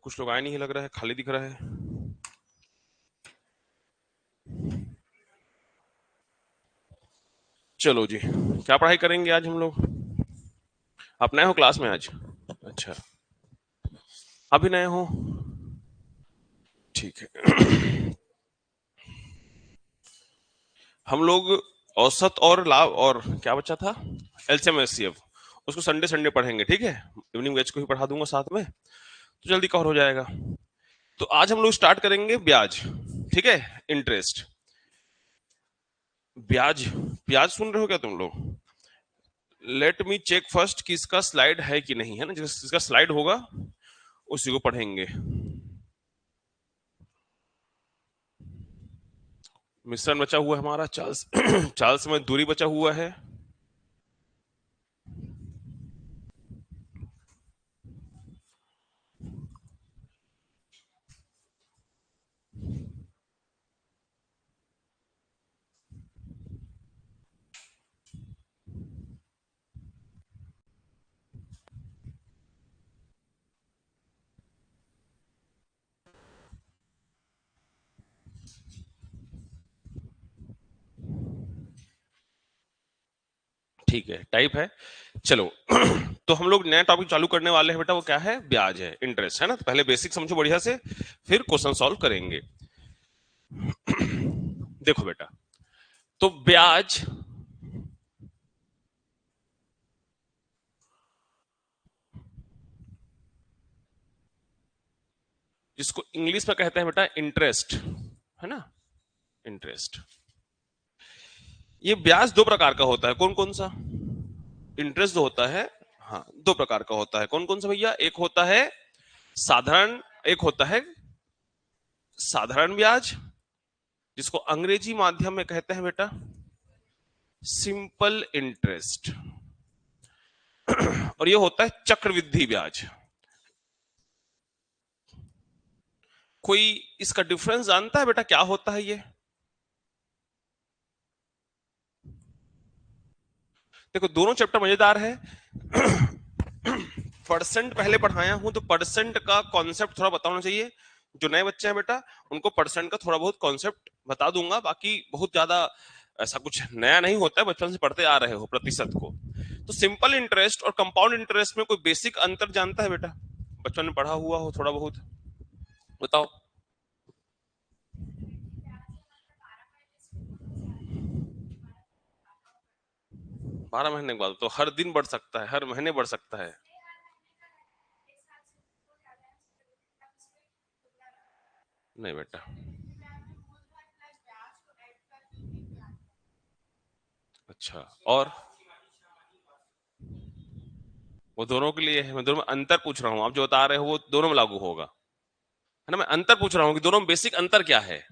कुछ लोग आए नहीं लग रहा है, खाली दिख रहा है। चलो जी, क्या पढ़ाई करेंगे आज हम लोग? आप नए हो क्लास में आज? अच्छा, अभी नए हो, ठीक है। हम लोग औसत और लाभ और क्या बचा था, एलसीएम एचसीएफ, उसको संडे संडे पढ़ेंगे, ठीक है। इवनिंग बैच को ही पढ़ा दूंगा साथ में, तो जल्दी कवर हो जाएगा। तो आज हम लोग स्टार्ट करेंगे ब्याज, ठीक है, इंटरेस्ट। ब्याज, ब्याज सुन रहे हो क्या तुम लोग? लेट मी चेक फर्स्ट कि इसका स्लाइड है कि नहीं, है ना। जिसका स्लाइड होगा उसी को पढ़ेंगे। मिश्रण बचा हुआ है हमारा, चार्ल्स चार्ल्स में दूरी बचा हुआ है। ठीक है, टाइप है। चलो तो हम लोग नया टॉपिक चालू करने वाले हैं बेटा, वो क्या है? ब्याज है, इंटरेस्ट, है ना। तो पहले बेसिक समझो बढ़िया से, फिर क्वेश्चन सॉल्व करेंगे। देखो बेटा, तो ब्याज जिसको इंग्लिश में कहते हैं बेटा इंटरेस्ट, है ना, इंटरेस्ट। ये ब्याज दो प्रकार का होता है, कौन कौन सा? इंटरेस्ट जो होता है, हाँ, दो प्रकार का होता है। कौन कौन सा भैया? एक होता है साधारण, एक होता है साधारण ब्याज, जिसको अंग्रेजी माध्यम में कहते हैं बेटा सिंपल इंटरेस्ट। और ये होता है चक्रवृद्धि ब्याज। कोई इसका डिफरेंस जानता है बेटा, क्या होता है ये? देखो, दोनों चैप्टर मजेदार है। परसेंट पहले पढ़ाया हूं, तो परसेंट का कॉन्सेप्ट थोड़ा बताना चाहिए। जो नए बच्चे हैं बेटा, उनको परसेंट का थोड़ा बहुत कॉन्सेप्ट बता दूंगा, बाकी बहुत ज्यादा ऐसा कुछ नया नहीं होता है, बचपन से पढ़ते आ रहे हो प्रतिशत को। तो सिंपल इंटरेस्ट और कंपाउंड इंटरेस्ट में कोई बेसिक अंतर जानता है बेटा? बचपन में पढ़ा हुआ हो थोड़ा बहुत, बताओ। 12 महीने के बाद तो हर दिन बढ़ सकता है, हर महीने बढ़ सकता है। नहीं बेटा, अच्छा, और वो दोनों के लिए है, मैं दोनों में अंतर पूछ रहा हूँ। आप जो बता रहे हो वो दोनों में लागू होगा, है ना। मैं अंतर पूछ रहा हूँ कि दोनों में बेसिक अंतर क्या है।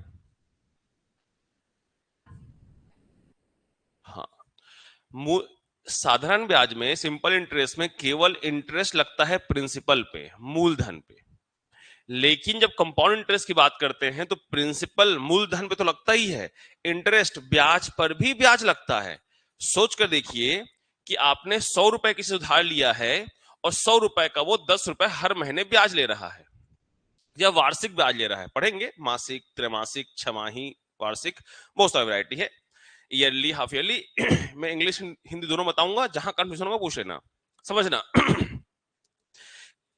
हाँ, साधारण ब्याज में, सिंपल इंटरेस्ट में केवल इंटरेस्ट लगता है प्रिंसिपल पे, मूलधन पे। लेकिन जब कंपाउंड इंटरेस्ट की बात करते हैं तो प्रिंसिपल मूलधन पे तो लगता ही है, इंटरेस्ट ब्याज पर भी ब्याज लगता है। सोच कर देखिए कि आपने 100 रुपए किसी से उधार लिया है और 100 रुपए का वो 10 रुपए हर महीने ब्याज ले रहा है, या वार्षिक ब्याज ले रहा है। पढ़ेंगे मासिक, त्रैमासिक, छमाही, वार्षिक, बहुत सारी वैरायटी है, ईयरली, हाफ ईयरली। मैं इंग्लिश हिंदी दोनों बताऊंगा, जहां कंफ्यूजन होगा पूछ लेना, समझना।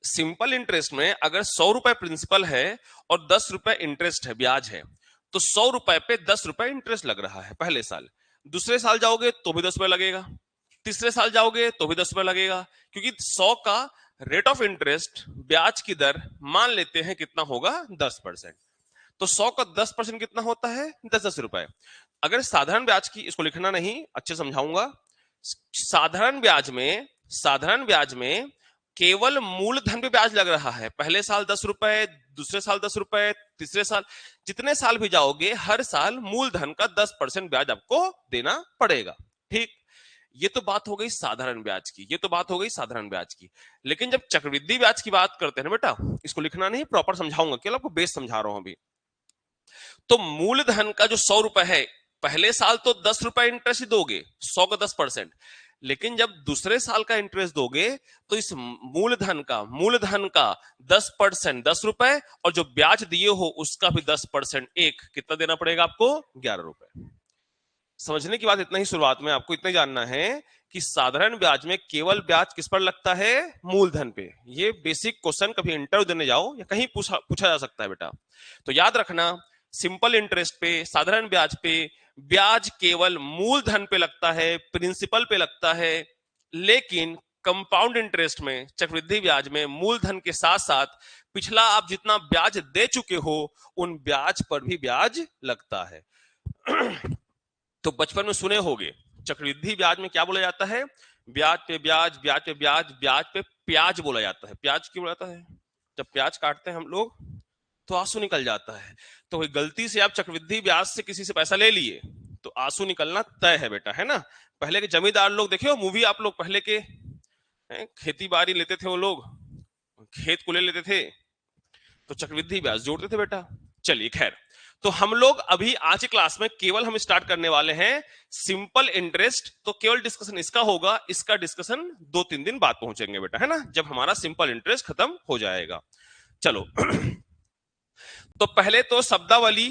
सिंपल इंटरेस्ट में अगर 100 रुपए प्रिंसिपल है और 10 रुपए इंटरेस्ट है, ब्याज है, तो 100 रुपए पे 10 रुपए इंटरेस्ट लग रहा है पहले साल। दूसरे साल जाओगे तो भी 10 रुपए लगेगा, तीसरे साल जाओगे तो भी 10 रुपए लगेगा, क्योंकि 100 का रेट ऑफ इंटरेस्ट, ब्याज की दर मान लेते हैं कितना होगा, 10%। तो 100 का 10% कितना होता है, 10-10 रुपए। अगर साधारण ब्याज की, इसको लिखना नहीं, अच्छे समझाऊंगा। साधारण ब्याज में, साधारण ब्याज में केवल मूलधन पे ब्याज लग रहा है। पहले साल 10 रुपए, दूसरे साल 10 रुपए, तीसरे साल, जितने साल भी जाओगे हर साल मूलधन का 10% ब्याज आपको देना पड़ेगा, ठीक। ये तो बात हो गई साधारण ब्याज की, ये तो बात हो गई साधारण ब्याज की। लेकिन जब चक्रवृद्धि ब्याज की बात करते हैं ना बेटा, इसको लिखना नहीं, प्रॉपर समझाऊंगा, केवल आपको बेस समझा रहा हूं अभी। तो मूलधन का जो 100 रुपए है, पहले साल तो 10 रुपए इंटरेस्ट ही दोगे, 100 का 10%। लेकिन जब दूसरे साल का इंटरेस्ट दोगे तो इस मूलधन का 10%, 10 रुपए, और जो ब्याज दिए हो उसका भी 10%, एक कितना देना पड़ेगा आपको? 11 रुपए। समझने की बात इतना ही, शुरुआत में आपको इतना ही जानना है कि साधारण ब्याज में केवल ब्याज किस पर लगता है? मूलधन पे। ये बेसिक क्वेश्चन कभी इंटरव्यू देने जाओ या कहीं पूछा जा सकता है बेटा। तो याद रखना, सिंपल इंटरेस्ट पे, साधारण ब्याज पे, ब्याज केवल मूलधन पे लगता है, प्रिंसिपल पे लगता है। लेकिन कंपाउंड इंटरेस्ट में, चक्रवृद्धि ब्याज में, मूलधन के साथ साथ पिछला आप जितना ब्याज दे चुके हो उन ब्याज पर भी ब्याज लगता है। तो बचपन में सुने होंगे चक्रवृद्धि ब्याज में क्या बोला जाता है? ब्याज पे ब्याज, ब्याज पे ब्याज, ब्याज पे प्याज बोला जाता है। प्याज क्यों बोला जाता है? जब प्याज काटते हैं हम लोग तो आंसू निकल जाता है। तो कोई गलती से आप चक्रवृद्धि ब्याज से किसी से पैसा ले लिए तो आंसू निकलना तय है बेटा, है ना। पहले के जमींदार लोग देखे हो मूवी आप लोग, पहले के खेती बाड़ी लेते थे वो लोग, खेत को ले लेते थे तो चक्रवृद्धि ब्याज जोड़ते थे बेटा। चलिए खैर, तो हम लोग अभी आज की क्लास में केवल हम स्टार्ट करने वाले हैं सिंपल इंटरेस्ट। तो केवल डिस्कशन इसका होगा, इसका डिस्कशन 2-3 दिन बाद पहुंचेंगे बेटा, है ना, जब हमारा सिंपल इंटरेस्ट खत्म हो जाएगा। चलो तो पहले तो शब्दावली,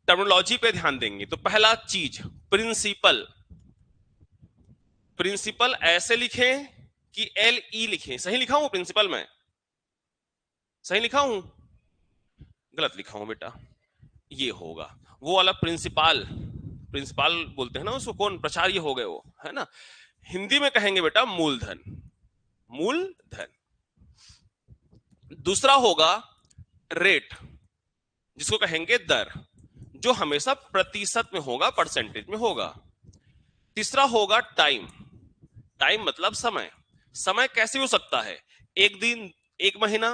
टर्मिनोलॉजी पे ध्यान देंगे। तो पहला चीज प्रिंसिपल। प्रिंसिपल ऐसे लिखें कि LE लिखें? सही लिखा हूं प्रिंसिपल में? सही लिखा हूं? गलत लिखा हूं बेटा? ये होगा वो वाला प्रिंसिपल। प्रिंसिपल बोलते हैं ना उसको, कौन प्राचार्य हो गए वो, है ना। हिंदी में कहेंगे बेटा मूलधन। मूलधन। दूसरा होगा रेट, जिसको कहेंगे दर, जो हमेशा प्रतिशत में होगा, परसेंटेज में होगा। तीसरा होगा टाइम। टाइम मतलब समय। समय कैसे हो सकता है? एक दिन, एक महीना,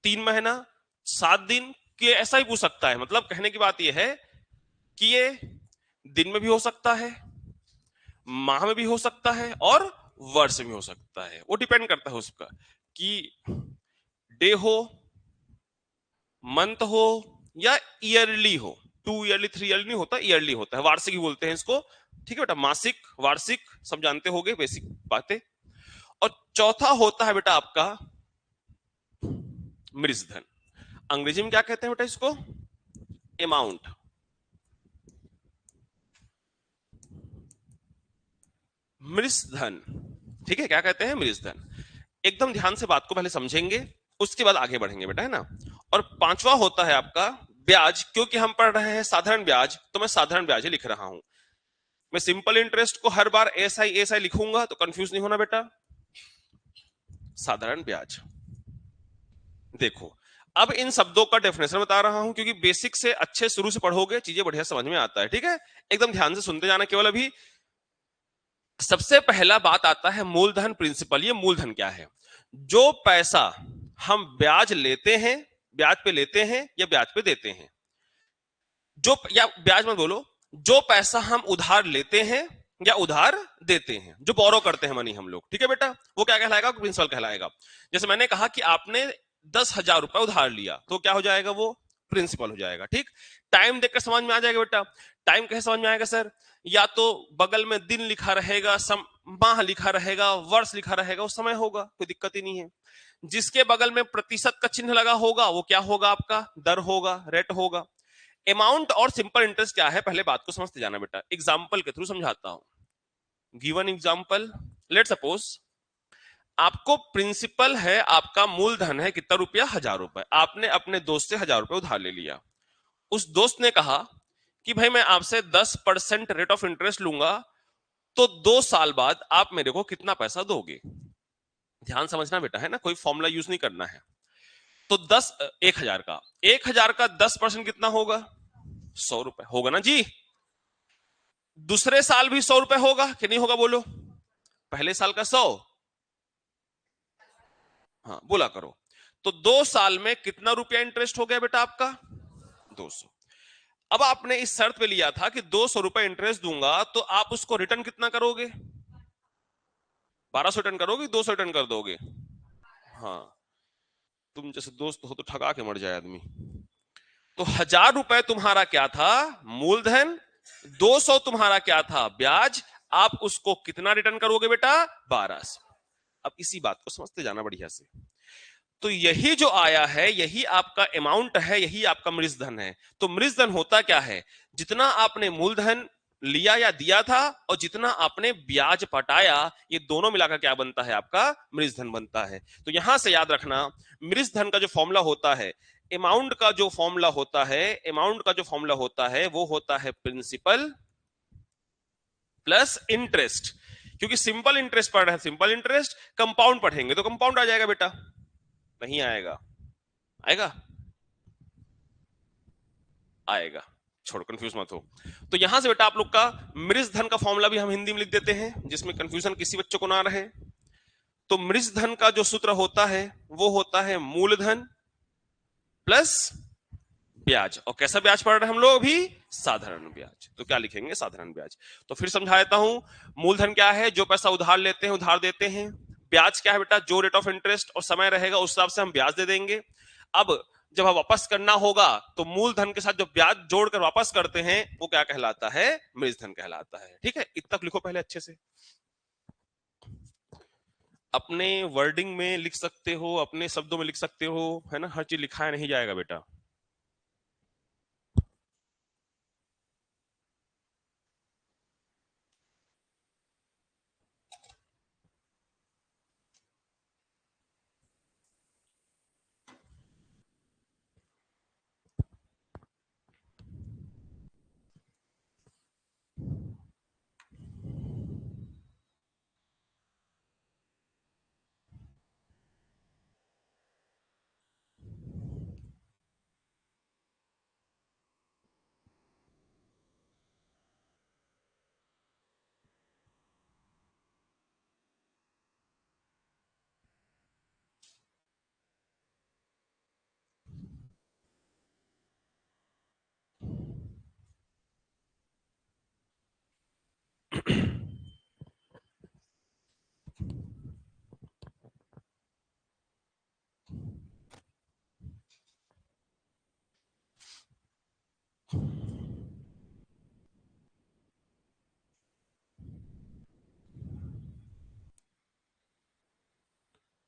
3 महीना, 7 दिन, कि ऐसा ही पूछ सकता है। मतलब कहने की बात यह है कि ये दिन में भी हो सकता है, माह में भी हो सकता है, और वर्ष में भी हो सकता है। वो डिपेंड करता है उसका कि डे हो, मंथ हो, या ईयरली हो। 2 ईयरली, 3 ईयरली नहीं होता, ईयरली होता है। वार्षिक ही बोलते हैं इसको, ठीक है बेटा। मासिक, वार्षिक, सब जानते होगे बेसिक बातें। और चौथा होता है बेटा आपका मृजधन। अंग्रेजी में क्या कहते हैं बेटा इसको? अमाउंट। मृजधन, ठीक है, क्या कहते हैं? मृजधन। एकदम ध्यान से बात को पहले समझेंगे, उसके बाद आगे बढ़ेंगे बेटा, है ना। और पांचवा होता है आपका ब्याज। क्योंकि हम पढ़ रहे हैं साधारण ब्याज, तो मैं साधारण ब्याज ही लिख रहा हूं। मैं सिंपल इंटरेस्ट को हर बार SI लिखूंगा तो कंफ्यूज नहीं होना बेटा। साधारण ब्याज। देखो, अब इन शब्दों का डेफिनेशन बता रहा हूं, क्योंकि बेसिक से अच्छे शुरू से पढ़ोगे चीजें बढ़िया समझ में आता है, ठीक है। एकदम ध्यान से सुनते जाना केवल। अभी सबसे पहला बात आता है मूलधन, प्रिंसिपल। ये मूलधन क्या है? जो पैसा हम ब्याज लेते हैं, ब्याज पे लेते हैं या ब्याज पे देते हैं, जो, या ब्याज मत बोलो, जो पैसा हम उधार लेते हैं या उधार देते हैं, जो बोरो करते हैं मनी हम लोग, ठीक है बेटा, वो क्या कहलाएगा? प्रिंसिपल कहलाएगा। जैसे मैंने कहा कि आपने 10,000 रुपए उधार लिया, तो क्या हो जाएगा? वो प्रिंसिपल हो जाएगा, ठीक। टाइम देखकर समझ में आ जाएगा बेटा। टाइम कैसे समझ में आएगा सर? या तो बगल में दिन लिखा रहेगा, माह लिखा रहेगा, वर्ष लिखा रहेगा, वो समय होगा, कोई दिक्कत ही नहीं है। जिसके बगल में प्रतिशत का चिन्ह लगा होगा वो क्या होगा? आपका दर होगा, रेट होगा। अमाउंट और सिंपल इंटरेस्ट क्या है, पहले बात को समझते जाना बेटा। एग्जाम्पल के थ्रू समझाता हूं। गिवन एग्जाम्पल, लेट सपोज आपको प्रिंसिपल है, आपका मूलधन है कितना रुपया? 1,000 रुपए। आपने अपने दोस्त से 1,000 रुपए उधार ले लिया। उस दोस्त ने कहा कि भाई मैं आपसे 10% रेट ऑफ इंटरेस्ट लूंगा, तो 2 साल बाद आप मेरे को कितना पैसा दोगे? ध्यान समझना बेटा, है ना, कोई फॉर्मूला यूज नहीं करना है। तो 1,000 का 10% कितना होगा? 100 रुपए होगा ना जी। दूसरे साल भी 100 रुपए होगा कि नहीं होगा? बोलो। पहले साल का 100, हाँ बोला करो। तो 2 साल में कितना रुपया इंटरेस्ट हो गया बेटा आपका? 200। अब आपने इस शर्त पे लिया था कि 200 रुपए इंटरेस्ट दूंगा, तो आप उसको रिटर्न कितना करोगे? 1200 रिटर्न करोगे, 200 रिटर्न कर दोगे? हाँ, तुम जैसे दोस्त हो तो ठगा के मर जाए आदमी। तो 1,000 रुपए तुम्हारा क्या था? मूलधन। 200 तुम्हारा क्या था? ब्याज। आप उसको कितना रिटर्न करोगे बेटा? 1200। अब इसी बात को समझते जाना बढ़िया से। तो यही जो आया है यही आपका अमाउंट है, यही आपका मृजधन है। तो मृजधन होता क्या है? जितना आपने मूलधन लिया या दिया था और जितना आपने ब्याज पटाया, ये दोनों मिलाकर क्या बनता है? आपका मृजधन बनता है। तो यहां से याद रखना, मृजधन का जो फॉर्मूला होता है, अमाउंट का जो फॉर्मूला होता है, अमाउंट का जो फॉर्मूला होता है वो होता है प्रिंसिपल प्लस इंटरेस्ट। क्योंकि सिंपल इंटरेस्ट पढ़ रहे हैं, सिंपल इंटरेस्ट, कंपाउंड पढ़ेंगे तो कंपाउंड आ जाएगा बेटा। नहीं आएगा? आएगा? आएगा, छोड़ो, कंफ्यूज मत हो। तो यहां से बेटा आप लोग का मृजधन का फॉर्मूला भी हम हिंदी में लिख देते हैं, जिसमें कंफ्यूजन किसी बच्चों को ना रहे। तो मृजधन का जो सूत्र होता है वो होता है मूलधन प्लस ब्याज। और कैसा ब्याज पढ़ रहे हैं हम लोग अभी? साधारण ब्याज। तो क्या लिखेंगे? साधारण ब्याज। तो फिर समझा देता हूं, मूलधन क्या है? जो पैसा उधार लेते हैं, उधार देते हैं। ब्याज क्या है बेटा? जो रेट ऑफ इंटरेस्ट और समय रहेगा उस हिसाब से हम ब्याज दे देंगे। अब जब वापस करना होगा तो मूलधन के साथ जो ब्याज जोड़कर वापस करते हैं वो क्या कहलाता है? मृजधन कहलाता है। ठीक है, इतना तक लिखो पहले अच्छे से। अपने वर्डिंग में लिख सकते हो, अपने शब्दों में लिख सकते हो, है ना? हर चीज लिखाया नहीं जाएगा बेटा।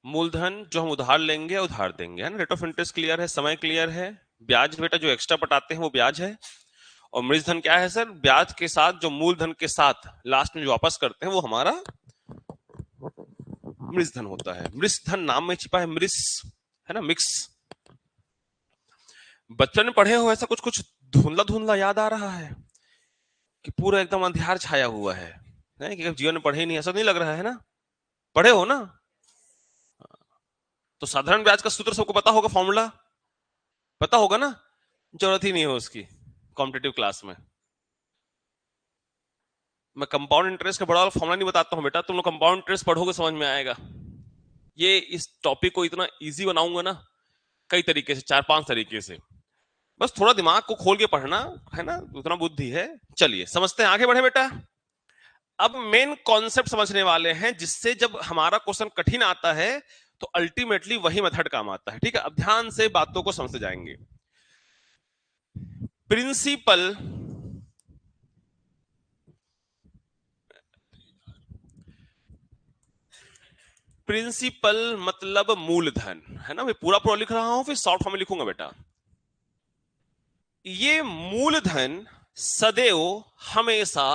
मूलधन जो हम उधार लेंगे उधार देंगे, है ना? रेट ऑफ इंटरेस्ट क्लियर है, समय क्लियर है। ब्याज बेटा जो एक्स्ट्रा पटाते हैं वो ब्याज है। और मृजधन क्या है सर? ब्याज के साथ जो मूलधन के साथ लास्ट में जो वापस करते हैं वो हमारा मृजधन होता है। मृजधन नाम में छिपा है, मृस, है ना? मिक्स। बच्चों ने पढ़े हो ऐसा? कुछ कुछ धुंधला धुंधला याद आ रहा है कि पूरा एकदम अंधियार छाया हुआ है? नहीं कि जीवन में पढ़े ही नहीं, ऐसा नहीं लग रहा है ना? पढ़े हो ना? तो साधारण ब्याज का सूत्र सबको पता होगा, फॉर्मूला पता होगा ना? जरूरत ही नहीं है उसकी कॉम्पिटेटिव क्लास में। मैं कंपाउंड इंटरेस्ट का बड़ा वाला फॉर्मूला नहीं बताता हूं बेटा, तुम लोग कंपाउंड इंटरेस्ट पढ़ोगे समझ में आएगा। ये इस टॉपिक को इतना इजी बनाऊंगा ना कई तरीके से, 4-5 तरीके से। बस थोड़ा दिमाग को खोल के पढ़ना, है ना? उतना बुद्धि है। चलिए समझते हैं, आगे बढ़े बेटा। अब मेन कॉन्सेप्ट समझने वाले हैं, जिससे जब हमारा क्वेश्चन कठिन आता है तो अल्टीमेटली वही मेथड काम आता है। ठीक है, अब ध्यान से बातों को समझते जाएंगे। प्रिंसिपल प्रिंसिपल मतलब मूलधन, है ना? मैं पूरा पूरा लिख रहा हूं, फिर शॉर्ट फॉर्म में लिखूंगा बेटा। ये मूलधन सदैव हमेशा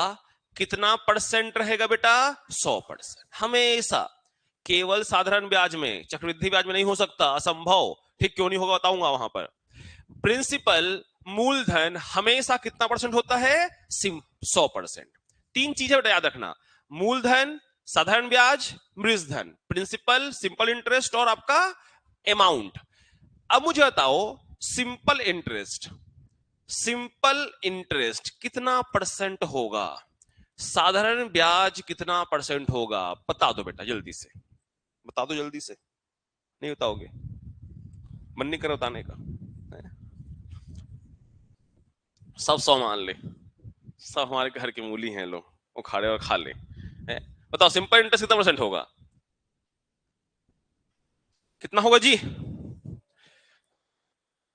कितना परसेंट रहेगा बेटा? 100%। हमेशा। केवल साधारण ब्याज में, चक्रवृद्धि ब्याज में नहीं हो सकता, असंभव। ठीक, क्यों नहीं होगा बताऊंगा वहां पर। प्रिंसिपल मूलधन हमेशा कितना परसेंट होता है? 100%। तीन चीजें बेटा याद रखना, मूलधन, साधारण ब्याज, मृजधन, प्रिंसिपल, सिंपल इंटरेस्ट और आपका अमाउंट। अब मुझे बताओ, सिंपल इंटरेस्ट, सिंपल इंटरेस्ट कितना परसेंट होगा? साधारण ब्याज कितना परसेंट होगा? बता दो बेटा जल्दी से, बता दो जल्दी से। नहीं बताओगे? मन नहीं कर बताने का? सब 100 मान ले, सब हमारे घर की मूली हैं लोग, वो खा रहे और खा ले। बताओ सिंपल इंटरेस्ट कितना परसेंट होगा? कितना होगा जी?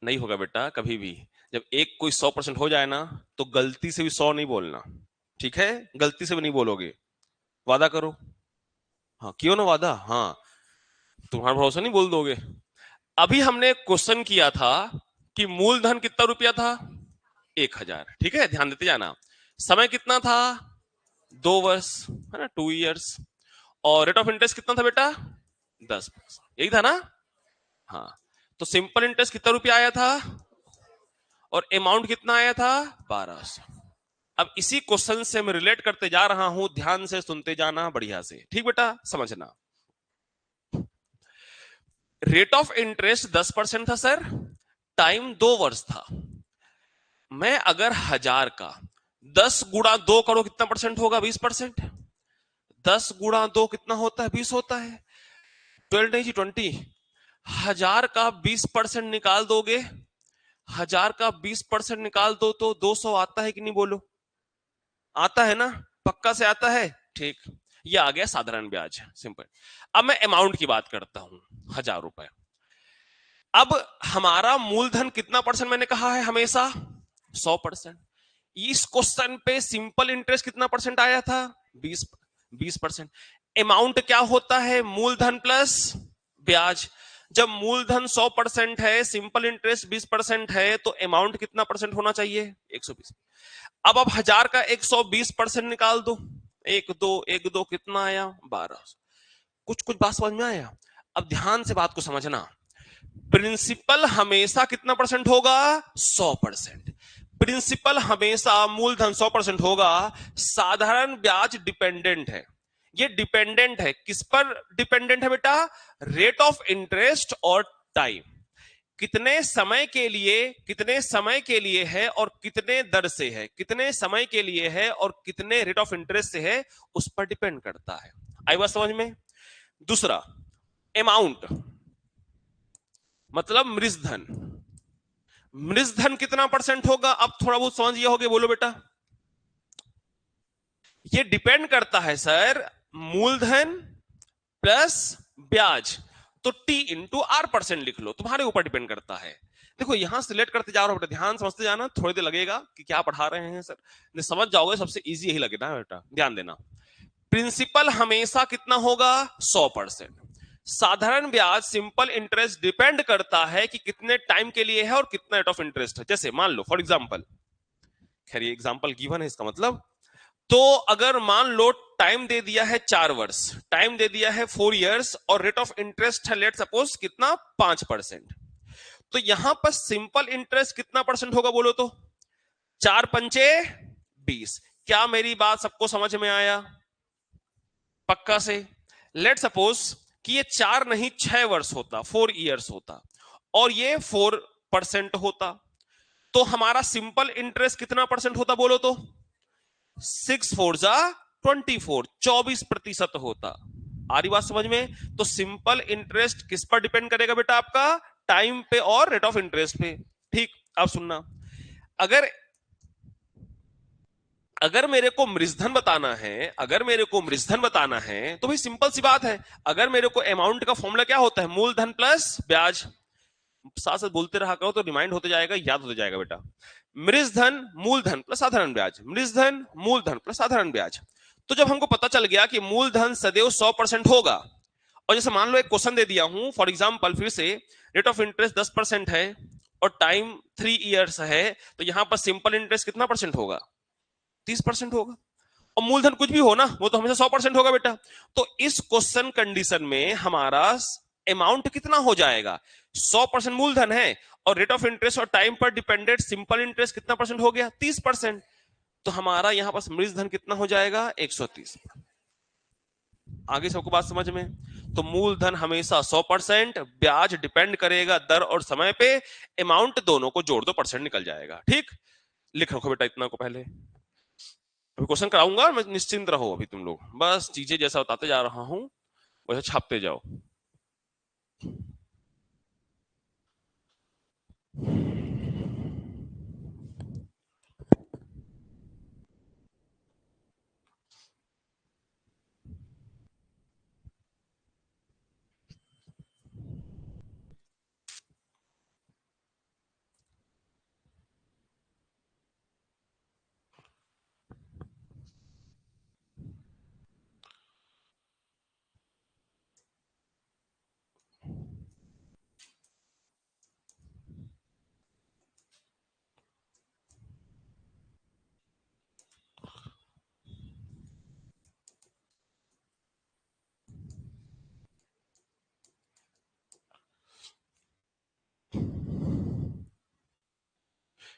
नहीं होगा बेटा कभी भी। जब एक कोई 100% हो जाए ना तो गलती से भी 100 नहीं बोलना। ठीक है, गलती से भी नहीं बोलोगे। वादा करो। हाँ क्यों ना वादा, हाँ तुम्हारा भरोसा नहीं, बोल दोगे। अभी हमने क्वेश्चन किया था कि मूलधन कितना रुपया था, 1,000, ठीक है, ध्यान देते जाना। समय कितना था, 2 वर्ष, है ना, 2 इयर्स। और रेट ऑफ इंटरेस्ट कितना था बेटा, 10%, यही था ना। हाँ, तो सिंपल इंटरेस्ट कितना रुपया आया था और अमाउंट कितना आया था, 1200। अब इसी क्वेश्चन से मैं रिलेट करते जा रहा हूं, ध्यान से सुनते जाना बढ़िया से, ठीक बेटा, समझना। रेट ऑफ इंटरेस्ट 10% था सर, टाइम 2 वर्ष था। मैं अगर 1,000 का 10 गुणा 2 करो, कितना परसेंट होगा, 20%। 10 गुणा 2 कितना होता है, 20 होता है। 12 नहीं जी, 20। 1,000 का 20% निकाल दोगे, 1,000 का 20% निकाल दो तो 200 आता है कि नहीं, बोलो। आता है ना, पक्का से आता है, ठीक। ये आ गया साधारण ब्याज, सिंपल। अब मैं अमाउंट की बात करता हूं, 1,000 रुपए। अब हमारा मूलधन कितना परसेंट मैंने कहा है हमेशा, 100%। इस क्वेश्चन पे सिंपल इंटरेस्ट कितना परसेंट आया था, 20%। अमाउंट क्या होता है, मूलधन प्लस ब्याज। जब मूलधन 100% है, सिंपल इंटरेस्ट 20% है, तो अमाउंट कितना परसेंट होना चाहिए, 120। अब आप 1,000 का 120% निकाल दो, एक दो कितना आया, 1200। कुछ कुछ बात समझ में आया। अब ध्यान से बात को समझना। प्रिंसिपल हमेशा कितना परसेंट होगा, 100%। प्रिंसिपल हमेशा मूलधन 100% होगा। साधारण ब्याज डिपेंडेंट है। ये डिपेंडेंट है, किस पर डिपेंडेंट है बेटा, रेट ऑफ इंटरेस्ट और टाइम। कितने समय के लिए, कितने समय के लिए है और कितने दर से है, कितने समय के लिए है और कितने रेट ऑफ इंटरेस्ट से है, उस पर डिपेंड करता है। आई बात समझ में। दूसरा, अमाउंट मतलब मृजधन। मृजधन कितना परसेंट होगा, अब थोड़ा बहुत समझ गया होगे, बोलो बेटा। ये डिपेंड करता है सर, मूलधन प्लस ब्याज। तो टी इंटू आर परसेंट लिख लो, तुम्हारे ऊपर डिपेंड करता है। देखो यहां से लेट करते जा रहा हूं बेटा, ध्यान समझते जाना, थोड़ी देर लगेगा कि क्या पढ़ा रहे हैं सर, नहीं समझ जाओगे, सबसे इजी यही लगेगा बेटा, ध्यान देना। प्रिंसिपल हमेशा कितना होगा, 100%। साधारण ब्याज सिंपल इंटरेस्ट डिपेंड करता है कि कितने टाइम के लिए है और कितना रेट ऑफ इंटरेस्ट है। जैसे मान लो फॉर एग्जांपल, खैर ये एग्जांपल गिवन है इसका मतलब, तो अगर मान लो टाइम दे दिया है 4 वर्ष, टाइम दे दिया है 4 इयर्स और रेट ऑफ इंटरेस्ट है लेट सपोज कितना, 5%। तो यहां पर सिंपल इंटरेस्ट कितना परसेंट होगा, बोलो तो, 4 पंचे 20। क्या मेरी बात सबको समझ में आया, पक्का से। लेट सपोज कि ये 4 नहीं 6 वर्ष होता, 4 इयर्स होता, और ये 4% होता, तो हमारा सिंपल इंटरेस्ट कितना परसेंट होता, बोलो तो, 6 4 जा 24, 24% होता। आ रही बात समझ में। तो सिंपल इंटरेस्ट किस पर डिपेंड करेगा बेटा, आपका टाइम पे और रेट ऑफ इंटरेस्ट पे। ठीक, अब सुनना, अगर अगर मेरे को मृजधन बताना है, अगर मेरे को मृजधन बताना है तो भाई सिंपल सी बात है, अगर मेरे को अमाउंट का फॉर्मूला क्या होता है, मूलधन प्लस ब्याज। साथ साथ बोलते रहा करो तो रिमाइंड होते जाएगा, याद होते जाएगा बेटा। मृजधन मूलधन प्लस साधारण ब्याज, मृजधन मूलधन प्लस साधारण ब्याज। तो जब हमको पता चल गया कि मूलधन सदैव 100% होगा, और जैसे मान लो एक क्वेश्चन दे दिया हूं फॉर एग्जांपल, फिर से रेट ऑफ इंटरेस्ट 10% है और टाइम 3 इयर्स है, तो यहां पर सिंपल इंटरेस्ट कितना परसेंट होगा, 30% होगा। और मूलधन कुछ भी हो ना, वो तो हमेशा 100% होगा बेटा। तो इस क्वेश्चन कंडीशन में हमारा अमाउंट कितना हो जाएगा, 100% मूलधन है और रेट ऑफ इंटरेस्ट और टाइम पर डिपेंडेंट सिंपल इंटरेस्ट कितना परसेंट हो गया, 30%। तो हमारा यहां पर मृजधन कितना हो जाएगा, 130। आगे सबको बात समझ में। तो मूलधन हमेशा 100%, ब्याज डिपेंड करेगा दर और समय पे, अमाउंट दोनों को जोड़ दो परसेंट निकल जाएगा। ठीक, लिख रखो बेटा इतना को पहले, अभी क्वेश्चन कराऊंगा, मैं निश्चिंत रहो, अभी तुम लोग बस चीजें जैसा बताते जा रहा हूं वैसे छापते जाओ।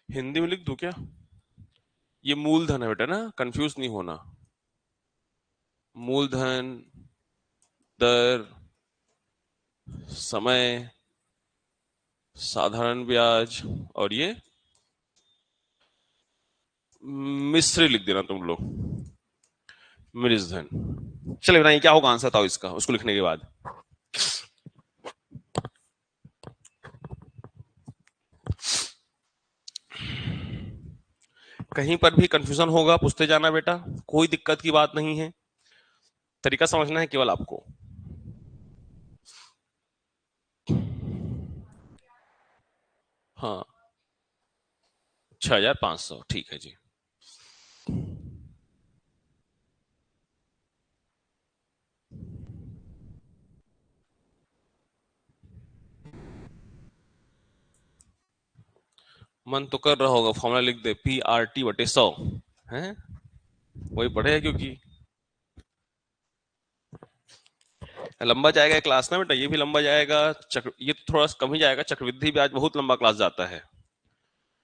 हिंदी में लिख दूं क्या? ये मूलधन है बेटा ना, कंफ्यूज नहीं होना। मूलधन, दर, समय, साधारण ब्याज, और ये मिश्री लिख देना तुम लोग, मृजधन। चलिए बताइए क्या होगा आंसर, बताओ इसका उसको लिखने के बाद। कहीं पर भी कंफ्यूजन होगा पूछते जाना बेटा, कोई दिक्कत की बात नहीं है, तरीका समझना है केवल आपको। हाँ, 6,500 ठीक है जी। मन तो कर रहा होगा फॉर्मूला लिख दे, PRT/100 है, वही पढ़े है क्योंकि लंबा जाएगा क्लास ना बेटा, ये भी लंबा जाएगा, चक्र ये तो थोड़ा सा कम ही जाएगा, चक्रवृद्धि ब्याज बहुत लंबा क्लास जाता है,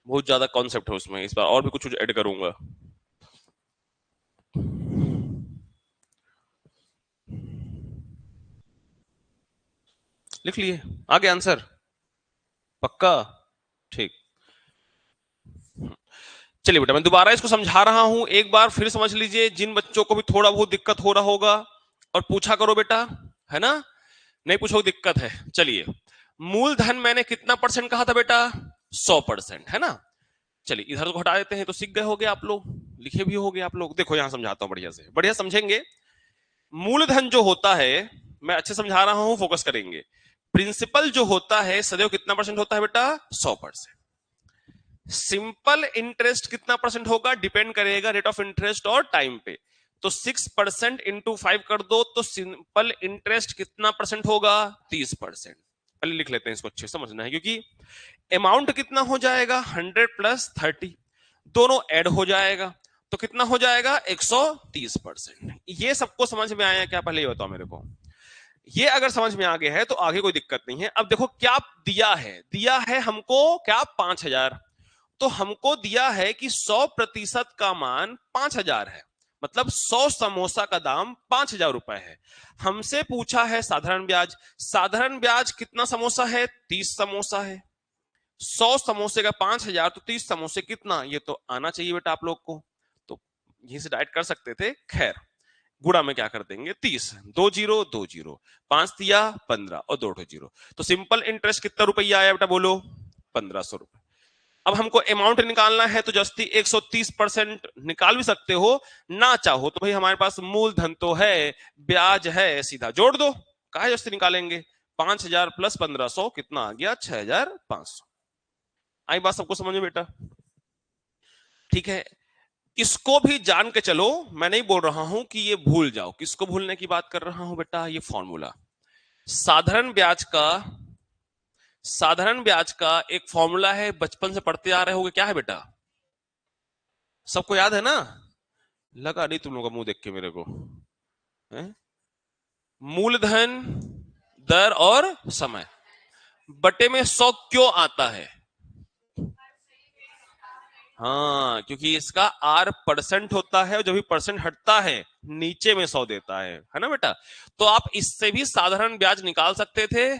बहुत ज्यादा कॉन्सेप्ट है उसमें, इस बार और भी कुछ ऐड करूंगा। लिख लिए आगे आंसर, पक्का? ठीक। चलिए बेटा मैं दोबारा इसको समझा रहा हूं, एक बार फिर समझ लीजिए, जिन बच्चों को भी थोड़ा बहुत दिक्कत हो रहा होगा, और पूछा करो बेटा, है ना, नहीं पूछो दिक्कत है। चलिए, मूलधन मैंने कितना परसेंट कहा था बेटा? 100%, है ना। चलिए इधर को हटा देते हैं, तो सीख गए होगे आप लोग, लिखे भी होगे आप लोग। देखो यहां समझाता हूं बढ़िया से, बढ़िया समझेंगे। मूलधन जो होता है, मैं अच्छे समझा रहा हूं, फोकस करेंगे। प्रिंसिपल जो होता है सदैव कितना परसेंट होता है बेटा? 100%। सिंपल इंटरेस्ट कितना परसेंट होगा? डिपेंड करेगा रेट ऑफ इंटरेस्ट और टाइम पे। तो 6% इंटू 5 कर दो, तो सिंपल इंटरेस्ट कितना परसेंट होगा? 30%। पहले लिख लेते हैं, इसको अच्छे समझना है, क्योंकि अमाउंट कितना हो जाएगा? 100 + 30, दोनों ऐड हो जाएगा, तो कितना हो जाएगा? 130%। ये सबको समझ में आया क्या? पहले ये बताओ मेरे को। ये अगर समझ में आ गया है तो आगे कोई दिक्कत नहीं है। अब देखो क्या दिया है, दिया है हमको क्या? 5,000। तो हमको दिया है कि 100% का मान 5,000 है, मतलब 100 समोसा का दाम 5,000 रुपए है। हमसे पूछा है साधारण ब्याज, साधारण ब्याज कितना समोसा है? 30 समोसा है। 100 समोसे का 5,000, तो 30 समोसे कितना? ये तो आना चाहिए बेटा आप लोग को, तो यहीं से डायरेक्ट कर सकते थे। खैर, गुणा में क्या कर देंगे? 30, 2 जीरो 2 जीरो, 5 दिया 15 और 2 जीरो, तो सिंपल इंटरेस्ट कितना रुपया आया बेटा बोलो? 1,500 रुपए। अब हमको अमाउंट निकालना है, तो जस्ती 130% निकाल भी सकते हो, ना चाहो तो भाई हमारे पास मूलधन तो है, ब्याज है, सीधा जोड़ दो, कहा जस्ती निकालेंगे। 5,000 + 1,500 कितना आ गया? 6,500। आई बात सबको समझ में बेटा? ठीक है, इसको भी जान के चलो, मैं नहीं बोल रहा हूं कि ये भूल जाओ, किसको भूलने की बात कर रहा हूं बेटा? ये फॉर्मूला साधारण ब्याज का, साधारण ब्याज का एक फॉर्मूला है, बचपन से पढ़ते आ रहे होगे, क्या है बेटा? सबको याद है ना? लगा नहीं तुम लोग का मुंह देख के मेरे को, है? मूलधन, दर और समय बटे में 100 क्यों आता है? हाँ, क्योंकि इसका आर परसेंट होता है, और जब भी परसेंट हटता है नीचे में 100 देता है ना बेटा। तो आप इससे भी साधारण ब्याज निकाल सकते थे।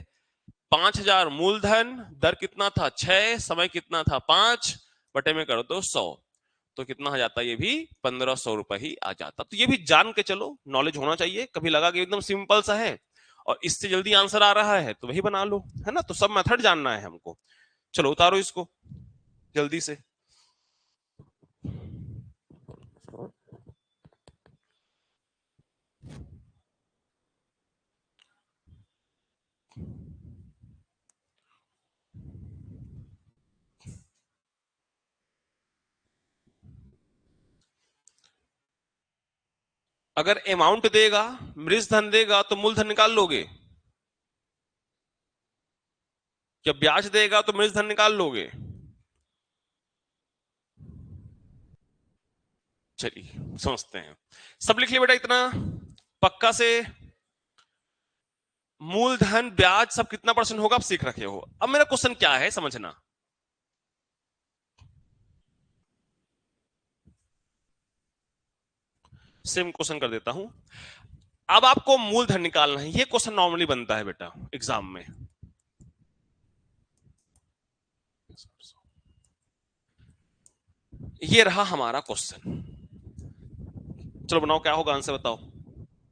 5,000 मूलधन, दर कितना था? 6, समय कितना था? 5, बटे में कर दो 100, तो कितना आ जाता? ये भी 1,500 रुपए ही आ जाता। तो ये भी जान के चलो, नॉलेज होना चाहिए। कभी लगा कि एकदम सिंपल सा है और इससे जल्दी आंसर आ रहा है, तो वही बना लो, है ना। तो सब मेथड जानना है हमको। चलो उतारो इसको जल्दी से। अगर अमाउंट देगा, मृज धन देगा, तो मूलधन निकाल लोगे? जब ब्याज देगा तो मृज धन निकाल लोगे? चलिए समझते हैं। सब लिख लिया बेटा इतना, पक्का से? मूलधन, ब्याज, सब कितना परसेंट होगा आप सीख रखे हो। अब मेरा क्वेश्चन क्या है समझना, सेम क्वेश्चन कर देता हूं। अब आपको मूलधन निकालना है, ये क्वेश्चन नॉर्मली बनता है बेटा एग्जाम में। ये रहा हमारा क्वेश्चन। चलो बनाओ, क्या होगा आंसर बताओ।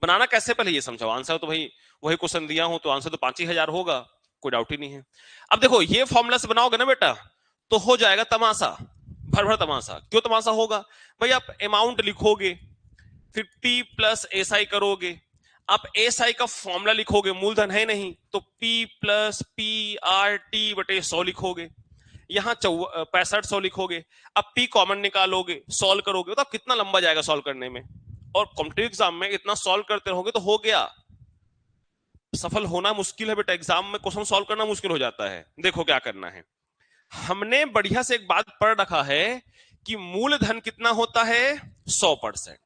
बनाना कैसे पहले ये समझाओ। आंसर तो भाई वही क्वेश्चन दिया हूं तो आंसर तो 5,000 होगा, कोई डाउट ही नहीं है। अब देखो ये फॉर्मूला से बनाओगे ना बेटा तो हो जाएगा तमाशा, भर भर तमाशा। क्यों तमाशा होगा भाई, आप अमाउंट लिखोगे फिर P प्लस एस आई करोगे, आप एस आई का फॉर्मूला लिखोगे, मूलधन है नहीं तो P plus P R T बटे 100 लिखोगे, यहाँ 6500 लिखोगे। अब P कॉमन निकालोगे, सॉल्व करोगे तो कितना लंबा जाएगा सॉल्व करने में। और कॉम्पिटिटिव एग्जाम में इतना सॉल्व करते रहोगे तो हो गया, सफल होना मुश्किल है बेटा। एग्जाम में क्वेश्चन सॉल्व करना मुश्किल हो जाता है। देखो क्या करना है, हमने बढ़िया से एक बात पढ़ रखा है कि मूलधन कितना होता है 100%।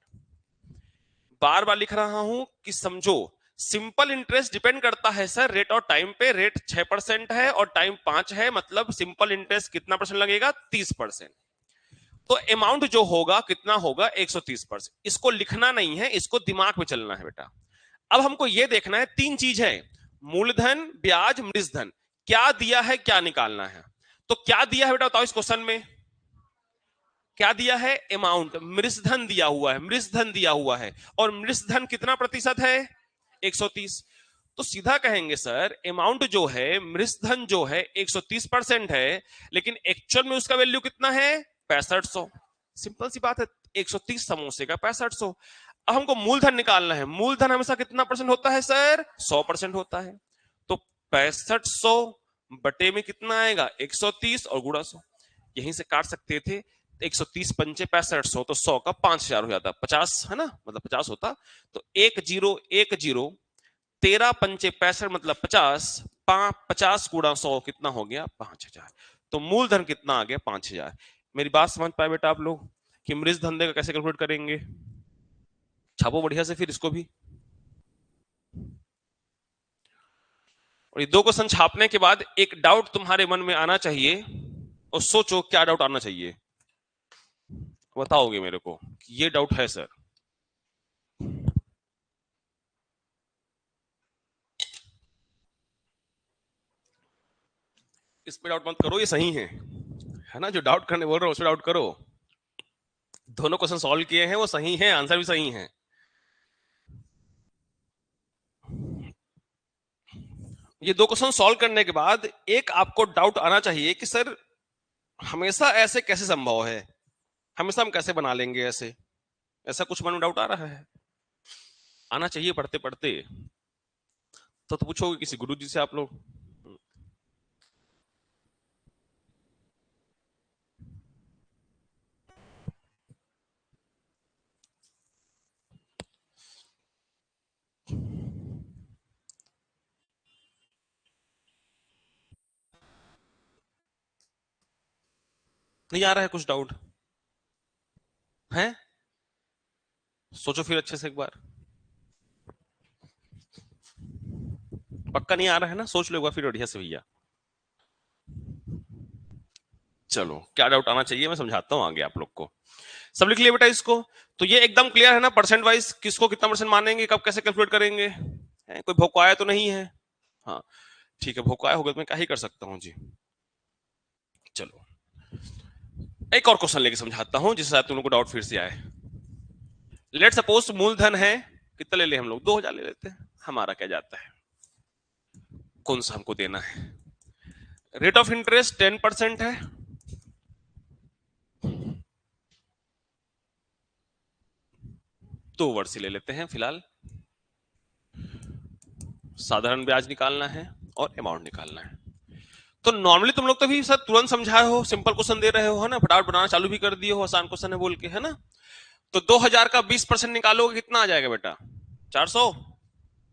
बार बार लिख रहा हूं कि समझो, सिंपल इंटरेस्ट डिपेंड करता है सर रेट और टाइम पे। रेट 6% है और टाइम 5 है, मतलब सिंपल इंटरेस्ट कितना परसेंट लगेगा 30%। तो अमाउंट जो होगा कितना होगा 130%। इसको लिखना नहीं है, इसको दिमाग में चलना है बेटा। अब हमको यह देखना है, तीन चीज है, मूलधन, ब्याज, मृतधन। क्या दिया है, क्या निकालना है। तो क्या दिया है बेटा बताओ इस क्वेश्चन में, क्या दिया है अमाउंट, मृतधन दिया हुआ है, मृतधन दिया हुआ है। और मृतधन कितना प्रतिशत है 130। तो सीधा कहेंगे सर अमाउंट जो है, मृतधन जो है 130% है, लेकिन एक्चुअल में उसका वैल्यू कितना है 6500। सिंपल सी बात है, 130 समोसे का 6500। अब हमको मूलधन निकालना है। मूलधन हमेशा कितना परसेंट होता है सर 100% होता है। तो 6500 बटे में कितना आएगा 130 और गुणा 100, यहीं से काट सकते थे। 130 पंचे 6500 तो 100 का 5000 हो जाता, 50 है ना, मतलब 50 होता। तो 1010 13 पंचे 65 मतलब 50, 50 गुणा 100 कितना हो गया 5000। तो मूलधन कितना आ गया 5000। मेरी बात समझ पाए बेटा आप लोग कि मृत धंधे का कैसे कैलकुलेट करेंगे। छापो बढ़िया से फिर इसको भी। और ये दो क्वेश्चन छापने के बाद एक डाउट तुम्हारे मन में आना चाहिए, और सोचो क्या डाउट आना चाहिए, बताओगे मेरे को ये डाउट है सर। इस पे डाउट मत करो, ये सही है ना, जो डाउट करने बोल रहे हो उस पे डाउट करो। दोनों क्वेश्चन सॉल्व किए हैं वो सही हैं, आंसर भी सही है। ये दो क्वेश्चन सॉल्व करने के बाद एक आपको डाउट आना चाहिए कि सर हमेशा ऐसे कैसे संभव है, हमेशा हम कैसे बना लेंगे ऐसे, ऐसा कुछ मन में डाउट आ रहा है। आना चाहिए पढ़ते पढ़ते। तो पूछोगे किसी गुरु जी से आप लोग। नहीं आ रहा है कुछ डाउट है, सोचो फिर अच्छे से एक बार। पक्का नहीं आ रहा है ना, सोच लो एक बार फिर बढ़िया से भैया। चलो क्या डाउट आना चाहिए मैं समझाता हूँ आगे आप लोग को। सब लिख लिया बेटा इसको। तो ये एकदम क्लियर है ना, परसेंट वाइज किसको कितना परसेंट मानेंगे, कब कैसे कैलकुलेट करेंगे, कोई भोकाया तो नहीं है। हाँ ठीक है, भोकाया होगा तो मैं क्या ही कर सकता हूँ जी। चलो एक और क्वेश्चन लेके समझाता हूँ जिससे तुम लोग को डाउट फिर से आए। लेट सपोज मूलधन है, कितना ले ले हम लोग 2000 ले लेते हैं, हमारा क्या जाता है, कौन सा हमको देना है। रेट ऑफ इंटरेस्ट 10% है, तो वर्ष ले लेते हैं फिलहाल। साधारण ब्याज निकालना है और अमाउंट निकालना है। तो नॉर्मली तुम लोग तो भी सर तुरंत समझाए हो, सिंपल क्वेश्चन दे रहे हो है ना, फटाफट बनाना चालू भी कर दिए हो, आसान क्वेश्चन है बोल के, है ना। तो 2000 का 20% निकालोगे कितना आ जाएगा बेटा 400,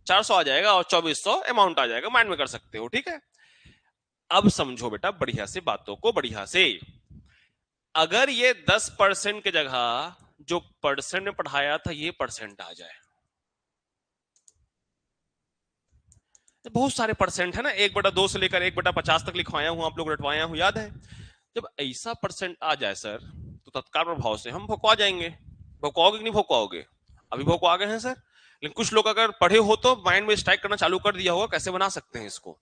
400 आ जाएगा और 2400 अमाउंट आ जाएगा, माइंड में कर सकते हो ठीक है। अब समझो बेटा बढ़िया से बातों को, बढ़िया से। अगर ये 10% की जगह जो परसेंट में पढ़ाया था ये परसेंट आ जाए, बहुत सारे परसेंट है ना, 1/2 से लेकर 1/50 तक लिखवाया हूं, आप लोग रटवाया हूं, याद है। जब ऐसा परसेंट आ जाए सर तो तत्काल प्रभाव से हम भुकवा जाएंगे। भुकवाओगे कि नहीं भुकवाओगे, अभी भोको आ गए हैं सर। लेकिन कुछ लोग अगर पढ़े हो तो माइंड में स्ट्राइक करना चालू कर दिया होगा कैसे बना सकते हैं इसको।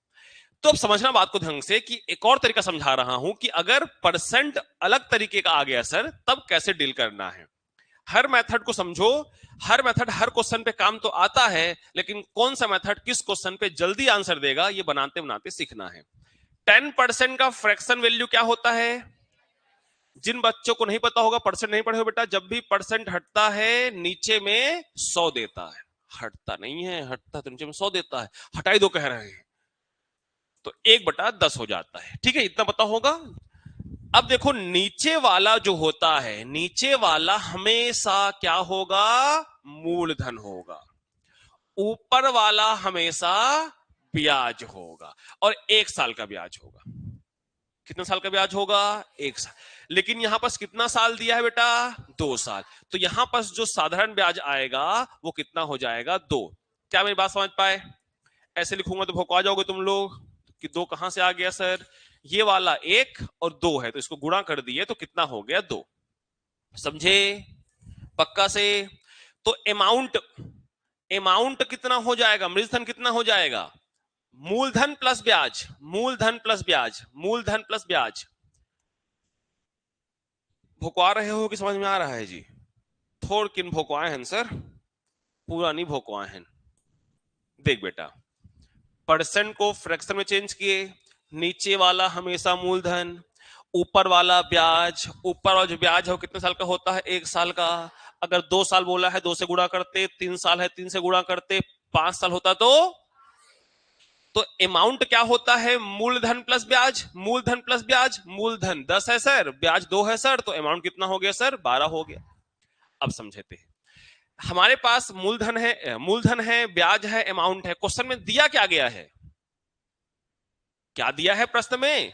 तो अब समझना बात को ढंग से कि एक और तरीका समझा रहा हूं कि अगर परसेंट अलग तरीके का आ गया सर तब कैसे डील करना है। हर मेथड को समझो। हर मेथड हर क्वेश्चन पे काम तो आता है, लेकिन कौन सा मेथड किस क्वेश्चन पे जल्दी आंसर देगा ये बनाते बनाते सीखना है। 10% का फ्रैक्शन वैल्यू क्या होता है? जिन बच्चों को नहीं पता होगा, परसेंट नहीं पढ़े हो बेटा, जब भी परसेंट हटता है नीचे में 100 देता है। हटता नहीं है, हटता तो नीचे में 100 देता है। हटाई दो कह रहे हैं तो 1/10 हो जाता है। ठीक है, इतना पता होगा। अब देखो नीचे वाला जो होता है, नीचे वाला हमेशा क्या होगा? मूलधन होगा। ऊपर वाला हमेशा ब्याज होगा, और 1 साल का ब्याज होगा। कितना साल का ब्याज होगा? 1 साल। लेकिन यहां पास कितना साल दिया है बेटा? 2 साल। तो यहां पास जो साधारण ब्याज आएगा वो कितना हो जाएगा? 2। क्या मेरी बात समझ पाए? ऐसे लिखूंगा तो भौंका जाओगे तुम लोग कि 2 कहां से आ गया सर? ये वाला 1 और 2 है तो इसको गुणा कर दिए तो कितना हो गया? 2। समझे? पक्का से? तो अमाउंट, अमाउंट कितना हो जाएगा? मृतधन कितना हो जाएगा? मूलधन प्लस ब्याज, मूलधन प्लस ब्याज, मूलधन प्लस ब्याज। भोकवा रहे हो कि समझ में आ रहा है जी? थोड़ किन भोकवाए हैं सर, पूरा नहीं भोकवाए हैं। देख बेटा, परसेंट को फ्रैक्शन में चेंज किए, नीचे वाला हमेशा मूलधन, ऊपर वाला ब्याज। ऊपर वाला जो ब्याज है वो कितने साल का होता है? 1 साल का। अगर 2 साल बोला है 2 से गुणा करते, 3 साल है 3 से गुणा करते, 5 साल होता तो अमाउंट क्या होता है? मूलधन प्लस ब्याज, मूलधन प्लस ब्याज। मूलधन 10 है सर, ब्याज 2 है सर, तो अमाउंट कितना हो गया सर? 12 हो गया। अब समझे थे, हमारे पास मूलधन है, मूलधन है, ब्याज है, अमाउंट है। क्वेश्चन में दिया क्या गया है? क्या दिया है प्रश्न में?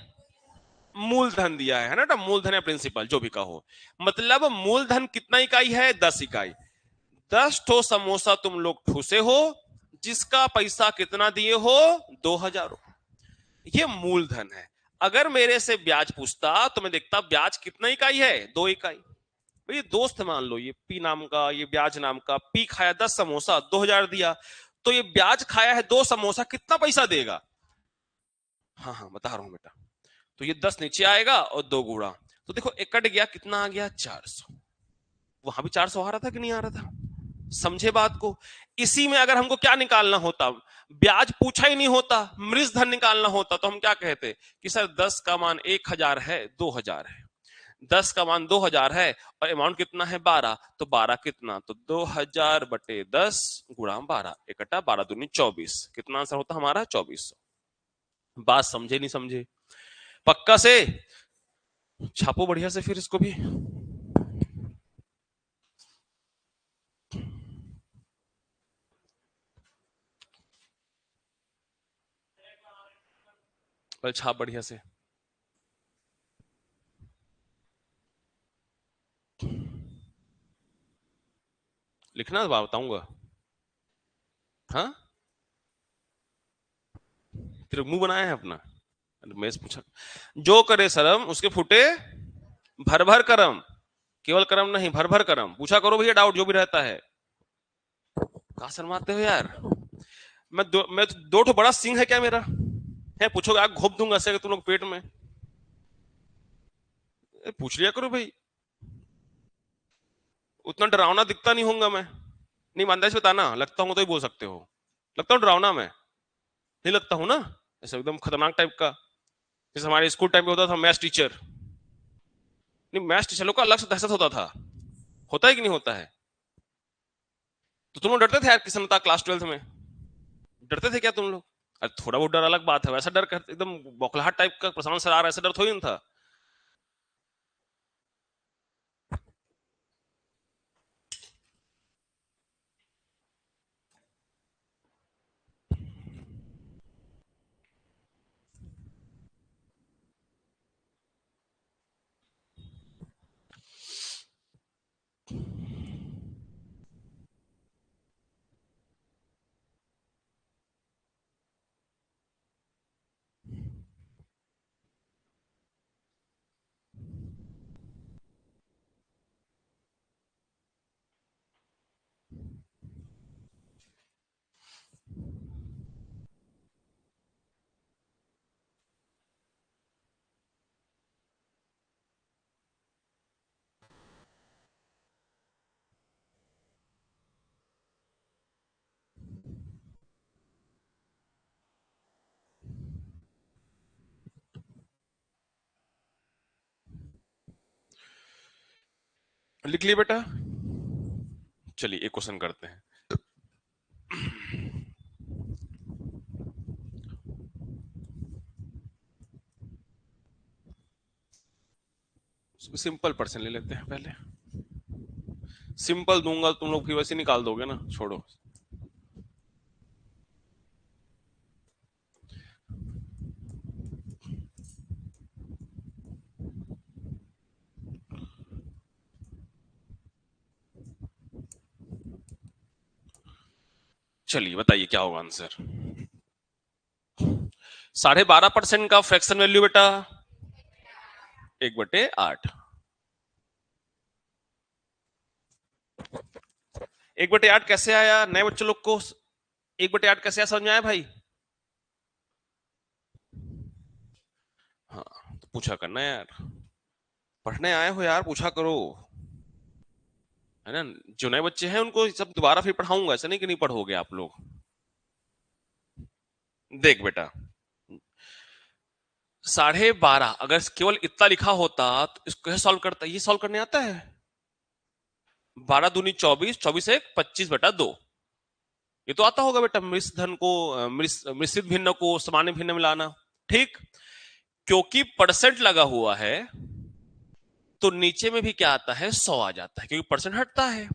मूलधन दिया है ना? मूलधन है, प्रिंसिपल जो भी कहो। मतलब मूलधन कितना इकाई है? 10 इकाई। 10 ठो समोसा तुम लोग ठूसे हो, जिसका पैसा कितना दिए हो? 2000। ये मूलधन है। अगर मेरे से ब्याज पूछता तो मैं देखता ब्याज कितना इकाई है? 2 इकाई। भाई दोस्त मान लो, ये पी नाम का, ये ब्याज नाम का, पी खाया 10 समोसा, 2000 दिया। तो ये ब्याज खाया है 2 समोसा, कितना पैसा देगा? हाँ हाँ बता रहा हूं बेटा। तो ये 10 नीचे आएगा और 2 गुणा। तो देखो एक कट गया, कितना आ गया? 400। वहां भी 400 आ रहा था कि नहीं आ रहा था? समझे बात को? इसी में अगर हमको क्या निकालना होता, ब्याज पूछा ही नहीं होता, मृतधन निकालना होता, तो हम क्या कहते कि सर 10 का मान 1000 है, 2000 है। 10 का मान 2000 है और अमाउंट कितना है? 12। तो 12 कितना? तो 2000/10 गुणा 12, इकट्ठा 12 दूनी 24। कितना आंसर होता हमारा? 2400। बात समझे नहीं समझे? पक्का से? छापो बढ़िया से फिर इसको भी। छाप बढ़िया से। लिखना बताऊंगा। हाँ, तेरे मुंह बनाया है अपना? मैं पूछा, जो करे शर्म उसके फूटे भर भर करम। केवल करम नहीं, भर भर करम। पूछा करो भैया डाउट जो भी रहता है। कहा शर्माते हो यार? मैं तो 2 ठो बड़ा सिंह है क्या मेरा? है पूछोगे आग घोप दूंगा ऐसे तुम लोग पेट में। पूछ लिया करो भाई। उतना डरावना दिखता नहीं होऊंगा मैं। नहीं मानता इस बताना, लगता हूँ तो ही बोल सकते हो। लगता हूँ डरावना मैं? नहीं लगता हूँ ना? ऐसे एकदम खतरनाक टाइप का। जैसे हमारे स्कूल टाइम पे होता था मैथ्स टीचर। नहीं, मैथ्स टीचर लोग का अलग से दहशत होता था। होता है कि नहीं होता है? तो तुम लोग डरते थे यार किसी क्लास 12th में? डरते थे क्या तुम लोग? अरे थोड़ा बहुत डर अलग बात है, वैसा डर एकदम बौखलाहट टाइप का प्रशांत सर आ रहा है, ऐसा डर थोड़ी ना था। लिख लिए बेटा? चलिए एक क्वेश्चन करते हैं। सिंपल पर्सन ले लेते हैं पहले। सिंपल दूंगा तुम लोग फिर वैसे निकाल दोगे ना, छोड़ो। चलिए बताइए क्या होगा आंसर। 12.5% का फ्रैक्शन वैल्यू बेटा 1/8। 1/8 कैसे आया नए बच्चों लोग को? 1/8 कैसे आया, समझ में आया भाई? हाँ तो पूछा करना यार, पढ़ने आए हो यार, पूछा करो, है ना? जो नए बच्चे हैं उनको सब दोबारा फिर पढ़ाऊंगा, ऐसा नहीं कि नहीं पढ़ोगे आप लोग। देख बेटा, 12.5 अगर केवल इतना लिखा होता तो इसको कैसे सॉल्व करता? ये सॉल्व करने आता है? 12 दूनी 24, 24 एक 25/2। ये तो आता होगा बेटा, मिश्र धन को मिश्रित भिन्न को सामान्य भिन्न मिलाना। ठीक, क्योंकि परसेंट लगा हुआ है तो नीचे में भी क्या आता है, 100 आ जाता है, क्योंकि परसेंट हटता है।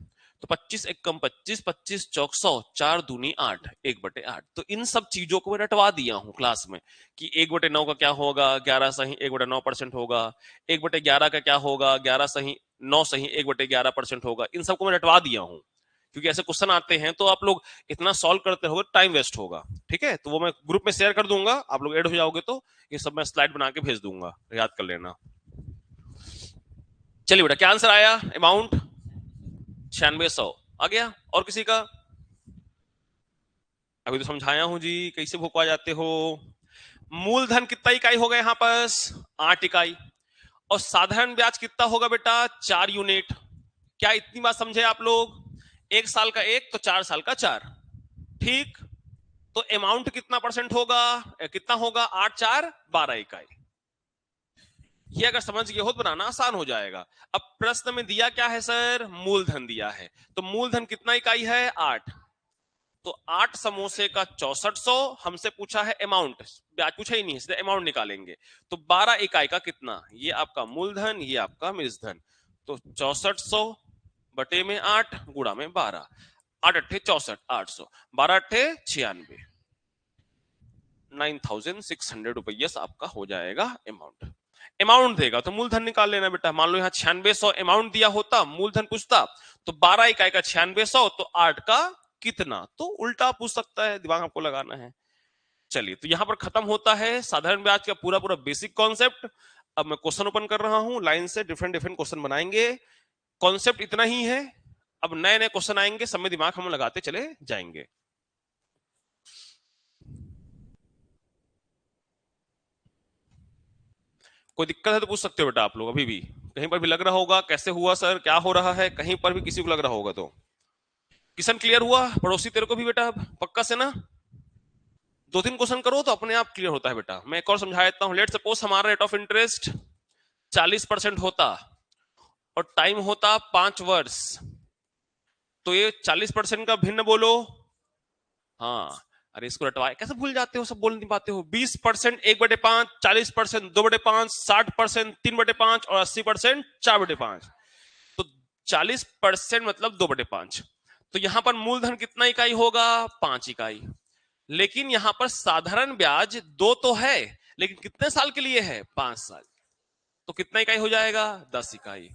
तो 25 एक कम 25, 25 चौक 100, 4 दूनी 8, 1/8। तो इन सब चीजों को मैं रटवा दिया हूं क्लास में कि 1/9 का क्या होगा, 11 सही 1/9% होगा। 1/11 का क्या होगा, 11 सही 9 सही 1/11% होगा। इन सबको मैं रटवा दिया हूं, क्योंकि ऐसे क्वेश्चन आते हैं तो आप लोग इतना सॉल्व करते रहोगे, टाइम वेस्ट होगा। ठीक है, तो वो मैं ग्रुप में शेयर कर दूंगा, आप लोग ऐड हो जाओगे तो ये सब मैं स्लाइड बना के भेज दूंगा, याद कर लेना। चलिए बेटा, क्या आंसर आया? अमाउंट 9600 आ गया। और किसी का? अभी तो समझाया हूं जी, कैसे भुकवा जाते हो। मूलधन कितना इकाई होगा यहाँ पास? 8 इकाई। और साधारण ब्याज कितना होगा बेटा? 4 यूनिट। क्या इतनी बात समझे आप लोग? 1 साल का 1 तो 4 साल का 4। ठीक, तो अमाउंट कितना परसेंट होगा, कितना होगा? 8 4 12 इकाई। ये अगर समझ गए हो तो बनाना आसान हो जाएगा। अब प्रश्न में दिया क्या है सर? मूलधन दिया है, तो मूलधन कितना इकाई है? 8। तो 8 समोसे का 6400। हमसे पूछा है अमाउंट, ब्याज पूछा ही नहीं है, सीधे अमाउंट निकालेंगे। तो 12 इकाई का कितना? ये आपका मूलधन, ये आपका मिश्रधन। तो 6400 बटे में 8 गुणा में 12, 8 अट्ठे 64, 800, 12 अट्ठे 96, 9600 रुपये आपका हो जाएगा अमाउंट। अमाउंट देगा तो मूलधन निकाल लेना बेटा। मान लो यहाँ 9600 अमाउंट दिया होता, मूलधन पूछता, तो 12 इकाई का 9600 तो 8 का कितना, तो उल्टा पूछ सकता है, दिमाग आपको लगाना है। चलिए, तो यहां पर खत्म होता है साधारण ब्याज का पूरा पूरा बेसिक कॉन्सेप्ट। अब मैं क्वेश्चन ओपन कर रहा हूं, लाइन से डिफरेंट डिफरेंट क्वेश्चन बनाएंगे। कॉन्सेप्ट इतना ही है, अब नए नए क्वेश्चन आएंगे, सब में दिमाग हम लगाते चले जाएंगे। कोई दिक्कत है तो पूछ सकते हो बेटा आप लोग, अभी भी कहीं पर भी लग रहा होगा कैसे हुआ सर, क्या हो रहा है, कहीं पर भी किसी को लग रहा होगा तो। किशन क्लियर हुआ? पड़ोसी तेरे को भी बेटा पक्का से ना? 2-3 क्वेश्चन करो तो अपने आप क्लियर होता है बेटा। मैं एक और समझा देता हूं। लेट सपोज हमारा रेट ऑफ इंटरेस्ट 40% होता और टाइम होता 5 वर्ष, तो ये 40% का भिन्न बोलो। हाँ, अरे इसको रटवाए कैसे भूल जाते हो, सब बोल नहीं पाते हो। 20% 1/5, 40% 2/5, 60% 3/5 और 80% 4/5। तो 40% मतलब 2/5। तो यहां पर मूलधन कितना इकाई होगा? 5 इकाई। लेकिन यहां पर साधारण ब्याज 2 तो है, लेकिन कितने साल के लिए है? 5 साल। तो कितना इकाई हो जाएगा? 10 इकाई।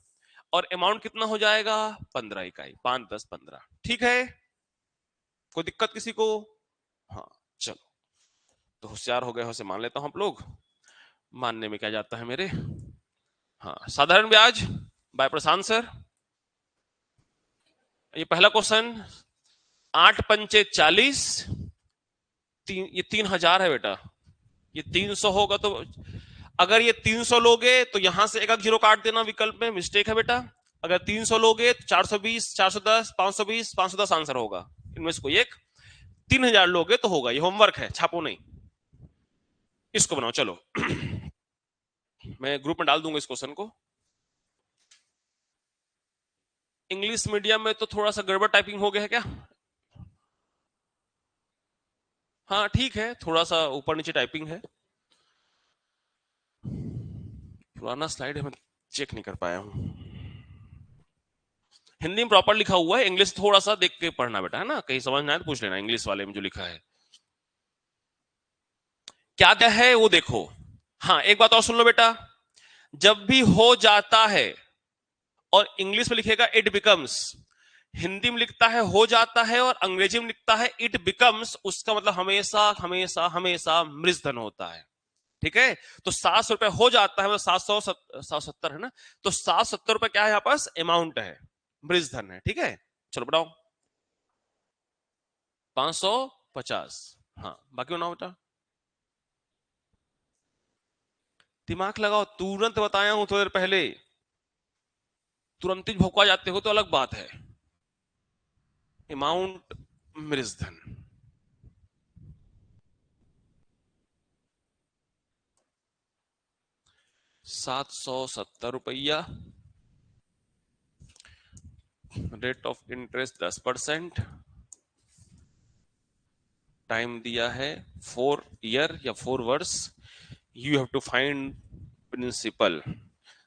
और अमाउंट कितना हो जाएगा? 15 इकाई। 5 10 15। ठीक है, कोई दिक्कत किसी को? हाँ, चलो, तो होशियार हो गए हो से मान लेता हूं आप लोग। मानने में क्या जाता है मेरे। हाँ, साधारण ब्याज बाय प्रशांत सर। ये पहला क्वेश्चन, 8 पंचे 40, ये 3000 है बेटा। ये 300 होगा तो, अगर ये 300 लोगे तो यहां से एक एक जीरो काट देना, विकल्प में मिस्टेक है बेटा। अगर 300 लोगे तो 420, 410, 520, 510 आंसर होगा, इनमें से कोई एक। 3000 लोगे तो होगा, ये होमवर्क है, छापो नहीं, इसको बनाओ। चलो मैं ग्रुप में डाल दूंगा इस क्वेश्चन को। इंग्लिश मीडियम में तो थोड़ा सा गड़बड़ टाइपिंग हो गया है क्या? हाँ ठीक है, थोड़ा सा ऊपर नीचे टाइपिंग है। पुराना स्लाइड है, मैं चेक नहीं कर पाया हूँ। हिंदी में प्रॉपर लिखा हुआ है, इंग्लिश थोड़ा सा देख के पढ़ना बेटा, है ना, कहीं समझ ना आए तो पूछ लेना, इंग्लिश वाले में जो लिखा है क्या क्या है वो देखो। हाँ एक बात और सुन लो बेटा, जब भी हो जाता है और इंग्लिश में लिखेगा इट बिकम्स, हिंदी में लिखता है हो जाता है और अंग्रेजी में लिखता है इट बिकम्स, उसका मतलब हमेशा हमेशा हमेशा मृजधन होता है। ठीक है, तो 700 रुपए हो जाता है मतलब 770 है ना, तो 770 रुपए क्या है यहाँ पास अमाउंट है, मृजधन है। ठीक है, चलो बताओ 550। हाँ बाकी बनाओ बेटा, दिमाग लगाओ, तुरंत बताया हूं थोड़ी देर पहले, तुरंत ही भौंका जाते हो तो अलग बात है। अमाउंट मृजधन, 770 रुपया, रेट ऑफ इंटरेस्ट 10%, टाइम दिया है 4 ईयर या 4 वर्ष, you have to find principle.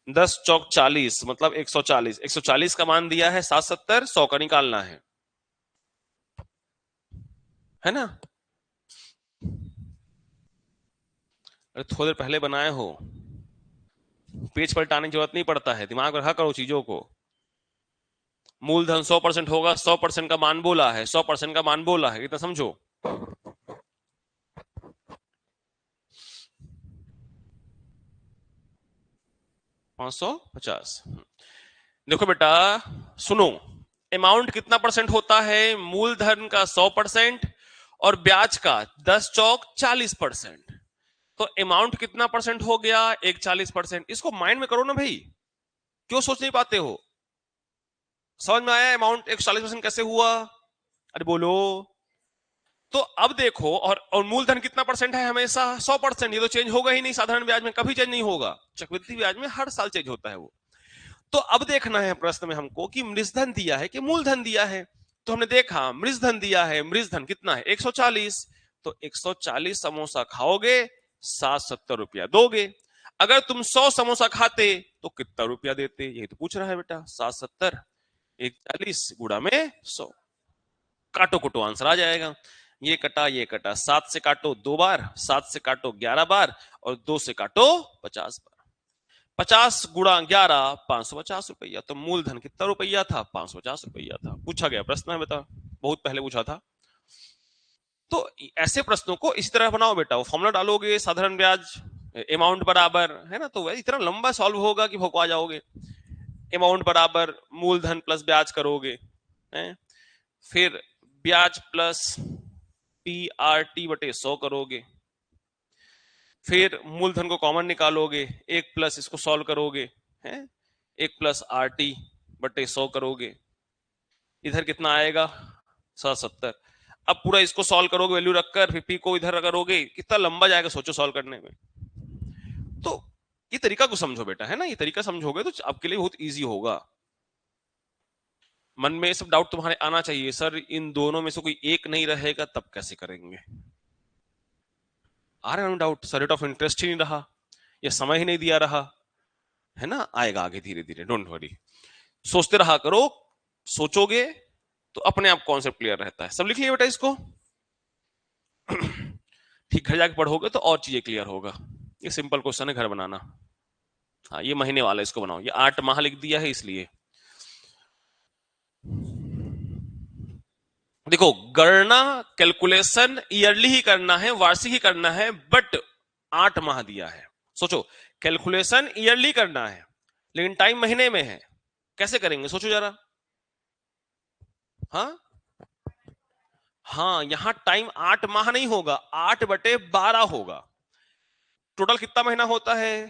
10 चौक 40 मतलब 140, 140 का मान दिया है 770, 100 का निकालना है ना। अरे थोड़ी देर पहले बनाए हो, पेज पलटाने की जरूरत नहीं पड़ता है, दिमाग में रखा करो चीजों को। मूलधन 100% होगा, 100% का मान बोला है, 100% का मान बोला है, इतना समझो। 550। देखो बेटा सुनो, अमाउंट कितना परसेंट होता है, मूलधन का 100% और ब्याज का 10 चौक 40%, तो अमाउंट कितना परसेंट हो गया, एक 40%। इसको माइंड में करो ना भाई, क्यों सोच नहीं पाते हो? समझ में आया अमाउंट 140% कैसे हुआ? अरे बोलो। तो अब देखो, और मूलधन कितना परसेंट है, हमेशा 100%, ये तो चेंज होगा ही नहीं, साधारण ब्याज में कभी चेंज नहीं होगा, चक्रवृद्धि ब्याज में हर साल चेंज होता है वो। तो अब देखना है प्रश्न में हमको कि मृजधन दिया है कि मूलधन दिया है, तो हमने देखा मृजधन दिया है, मृजधन कितना है 140, तो 140 समोसा खाओगे 770 रुपया दोगे। अगर तुम 100 समोसा खाते तो कितना रुपया देते, यही तो पूछ रहा है बेटा। 770 140 गुणा में 100, काटो कुटो आंसर आ जाएगा। ये कटा 7 से काटो 2 बार, 7 से काटो 11 बार, और 2 से काटो 50 बार। 50 गुणा 11 550 रुपया, तो मूलधन कितना रुपया था, 550 रुपया था। पूछा गया प्रश्न है बेटा, बहुत पहले पूछा था। तो ऐसे प्रश्नों को इसी तरह बनाओ बेटा, वो फॉर्मूला डालोगे, साधारण ब्याज अमाउंट बराबर, है ना, तो इतना लंबा सॉल्व होगा कि भोकवा जाओगे। अमाउंट बराबर मूलधन प्लस ब्याज करोगे, है? फिर ब्याज प्लस PRT बटे 100 करोगे, फिर मूलधन को कॉमन निकालोगे, एक प्लस इसको सॉल्व करोगे, है, 1 + RT बटे 100 करोगे, इधर कितना आएगा 770। अब पूरा इसको सॉल्व करोगे वैल्यू रखकर, फिर पी को इधर करोगे, कितना लंबा जाएगा सोचो सॉल्व करने में। तो ये तरीका को समझो बेटा, है ना, ये तरीका समझोगे तो आपके लिए बहुत ईजी होगा। मन में सब डाउट तुम्हारे आना चाहिए, सर इन दोनों में से कोई एक नहीं रहेगा तब कैसे करेंगे? आ रहा है doubt, sir rate of interest ही नहीं रहा, या समय ही नहीं दिया रहा, है ना, आएगा आगे धीरे धीरे, डोंट वरी। सोचते रहा करो, सोचोगे तो अपने आप कॉन्सेप्ट क्लियर रहता है। सब लिख लिया बेटा इसको? ठीक, घर जाके पढ़ोगे तो और चीजें क्लियर होगा। ये सिंपल क्वेश्चन है, घर बनाना। हाँ ये महीने वाला, इसको बनाओ, ये 8 माह लिख दिया है इसलिए। देखो गणना कैलकुलेशन ईयरली ही करना है, वार्षिक ही करना है, बट 8 माह दिया है। सोचो कैलकुलेशन ईयरली करना है लेकिन टाइम महीने में है, कैसे करेंगे सोचो जरा। हाँ हाँ, यहां टाइम 8 माह नहीं होगा, 8/12 होगा। टोटल कितना महीना होता है,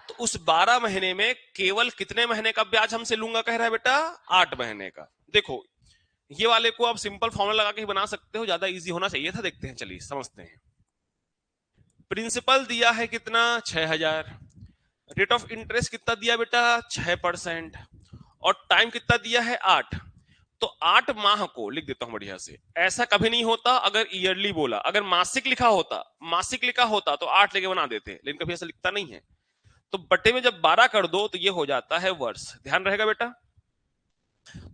तो उस 12 महीने में केवल कितने महीने का ब्याज हमसे लूंगा कह रहा है बेटा, 8 महीने का। देखो ये वाले को आप सिंपल फॉर्मूला लगा के बना सकते हो, ज्यादा इजी होना चाहिए था। देखते हैं, चलिए समझते हैं। प्रिंसिपल दिया है कितना 6000, रेट ऑफ इंटरेस्ट कितना दिया बेटा 6%, और टाइम कितना दिया है 8, तो 8 माह को लिख देता हूं बढ़िया से। ऐसा कभी नहीं होता अगर ईयरली बोला, अगर मासिक लिखा होता तो 8 लेके बना देते, लेकिन कभी ऐसा लिखता नहीं है। तो बटे में जब 12 कर दो तो ये हो जाता है वर्ष, ध्यान रहेगा बेटा।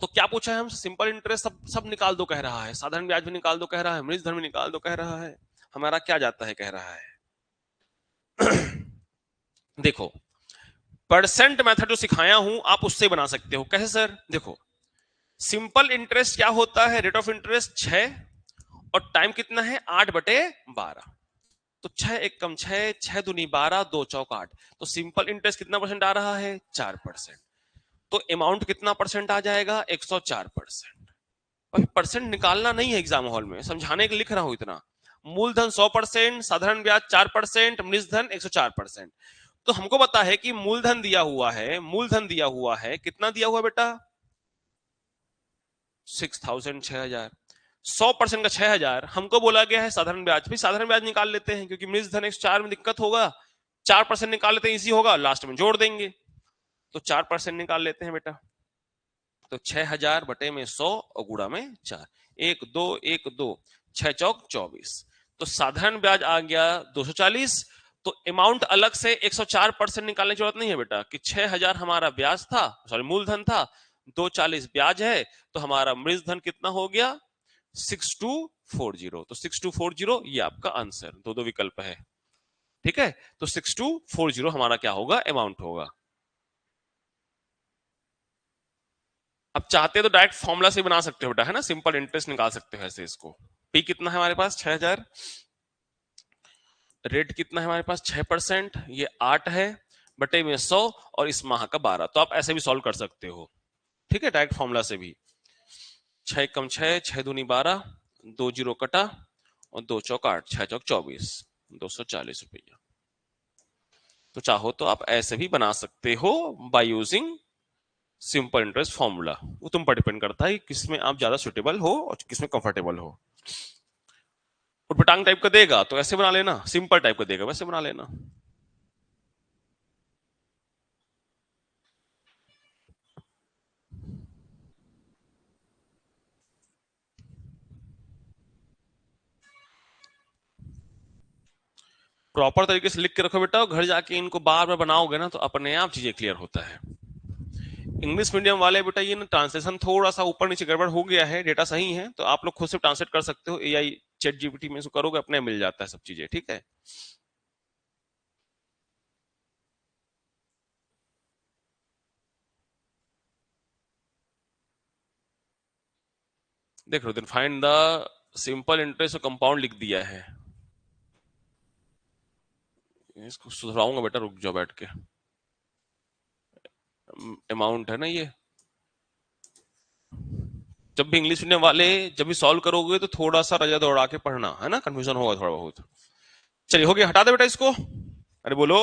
तो क्या पूछा है हम, सिंपल इंटरेस्ट सब सब निकाल दो कह रहा है, साधारण ब्याज भी निकाल दो कह रहा है, मृत धन भी निकाल दो कह रहा है, हमारा क्या जाता है कह रहा है। देखो, परसेंट मेथड जो सिखाया हूं आप उससे बना सकते हो। कैसे सर? देखो, सिंपल इंटरेस्ट क्या होता है, रेट ऑफ इंटरेस्ट 6 और टाइम कितना है 8/12, तो 6 एक कम 6, 6 दूनी 12, 2 चौक 8, तो सिंपल इंटरेस्ट कितना परसेंट आ रहा है 4%। तो अमाउंट कितना परसेंट आ जाएगा 104%। और परसेंट निकालना नहीं है एग्जाम हॉल में, समझाने के लिख रहा हूं इतना। मूलधन 100%, साधारण ब्याज 4%, निज धन 104%। तो हमको पता है कि मूलधन दिया हुआ है, मूलधन दिया हुआ है, कितना दिया हुआ बेटा 6000, 6000, 100% का 6000। हमको बोला गया है साधारण ब्याज, भी साधारण ब्याज निकाल लेते हैं क्योंकि मृज धन 104 में दिक्कत होगा, 4% निकाल लेते हैं, इजी होगा, लास्ट में जोड़ देंगे। तो 4% निकाल लेते हैं बेटा, तो 6000 बटे में 100 और गुणा में 4, 1 2 1 2, 6 चौक 24। तो साधारण ब्याज आ गया 240। तो अमाउंट अलग से 104% निकालने की जरूरत नहीं है बेटा, कि 6000 हमारा ब्याज था, सॉरी मूलधन था, 240 ब्याज है, तो हमारा मृज धन कितना हो गया 6240। तो 6240 ये आपका आंसर, दो दो विकल्प है, ठीक है। तो 6240 हमारा क्या होगा, अमाउंट होगा। अब चाहते तो डायरेक्ट फॉर्मूला से बना सकते हो बेटा, है ना, सिंपल इंटरेस्ट निकाल सकते हो ऐसे इसको। पी कितना है हमारे पास 6000, रेट कितना है हमारे पास 6%, ये 8 है, बटे में 100 और इस माह का 12। तो आप ऐसे भी सॉल्व कर सकते हो, ठीक है, डायरेक्ट फॉर्मूला से भी। 6 कम 6, 6 दूनी 12, 2 जीरो कटा और 2 चौक 8, 6 चौक 24, 240 रुपया। तो चाहो तो आप ऐसे भी बना सकते हो by using simple interest formula. वो तुम पर डिपेंड करता है किसमें आप ज्यादा सुटेबल हो और किसमें कंफर्टेबल हो। उटपटांग टाइप का देगा तो ऐसे बना लेना, सिंपल टाइप का देगा वैसे बना लेना। प्रॉपर तरीके से लिख के रखो बेटा, घर जाके इनको बार बार बनाओगे ना तो अपने आप चीजें क्लियर होता है। इंग्लिश मीडियम वाले बेटा ये ना ट्रांसलेशन थोड़ा सा ऊपर नीचे गड़बड़ हो गया है, डेटा सही है तो आप लोग खुद से ट्रांसलेट कर सकते हो, एआई चैट जीपीटी में से करोगे अपने मिल जाता है सब चीजें, ठीक है। देख लो, फाइंड द सिंपल इंटरेस्ट और कंपाउंड लिख दिया है, इसको सुधराऊंगा बेटा, रुक जाओ बैठ के। अमाउंट है ना ये, जब भी इंग्लिश मीडियम वाले जब भी सॉल्व करोगे तो थोड़ा सा रजा दौड़ा के पढ़ना, है ना, कंफ्यूजन होगा थोड़ा बहुत। चलिए हो गया, हटा दे बेटा इसको, अरे बोलो।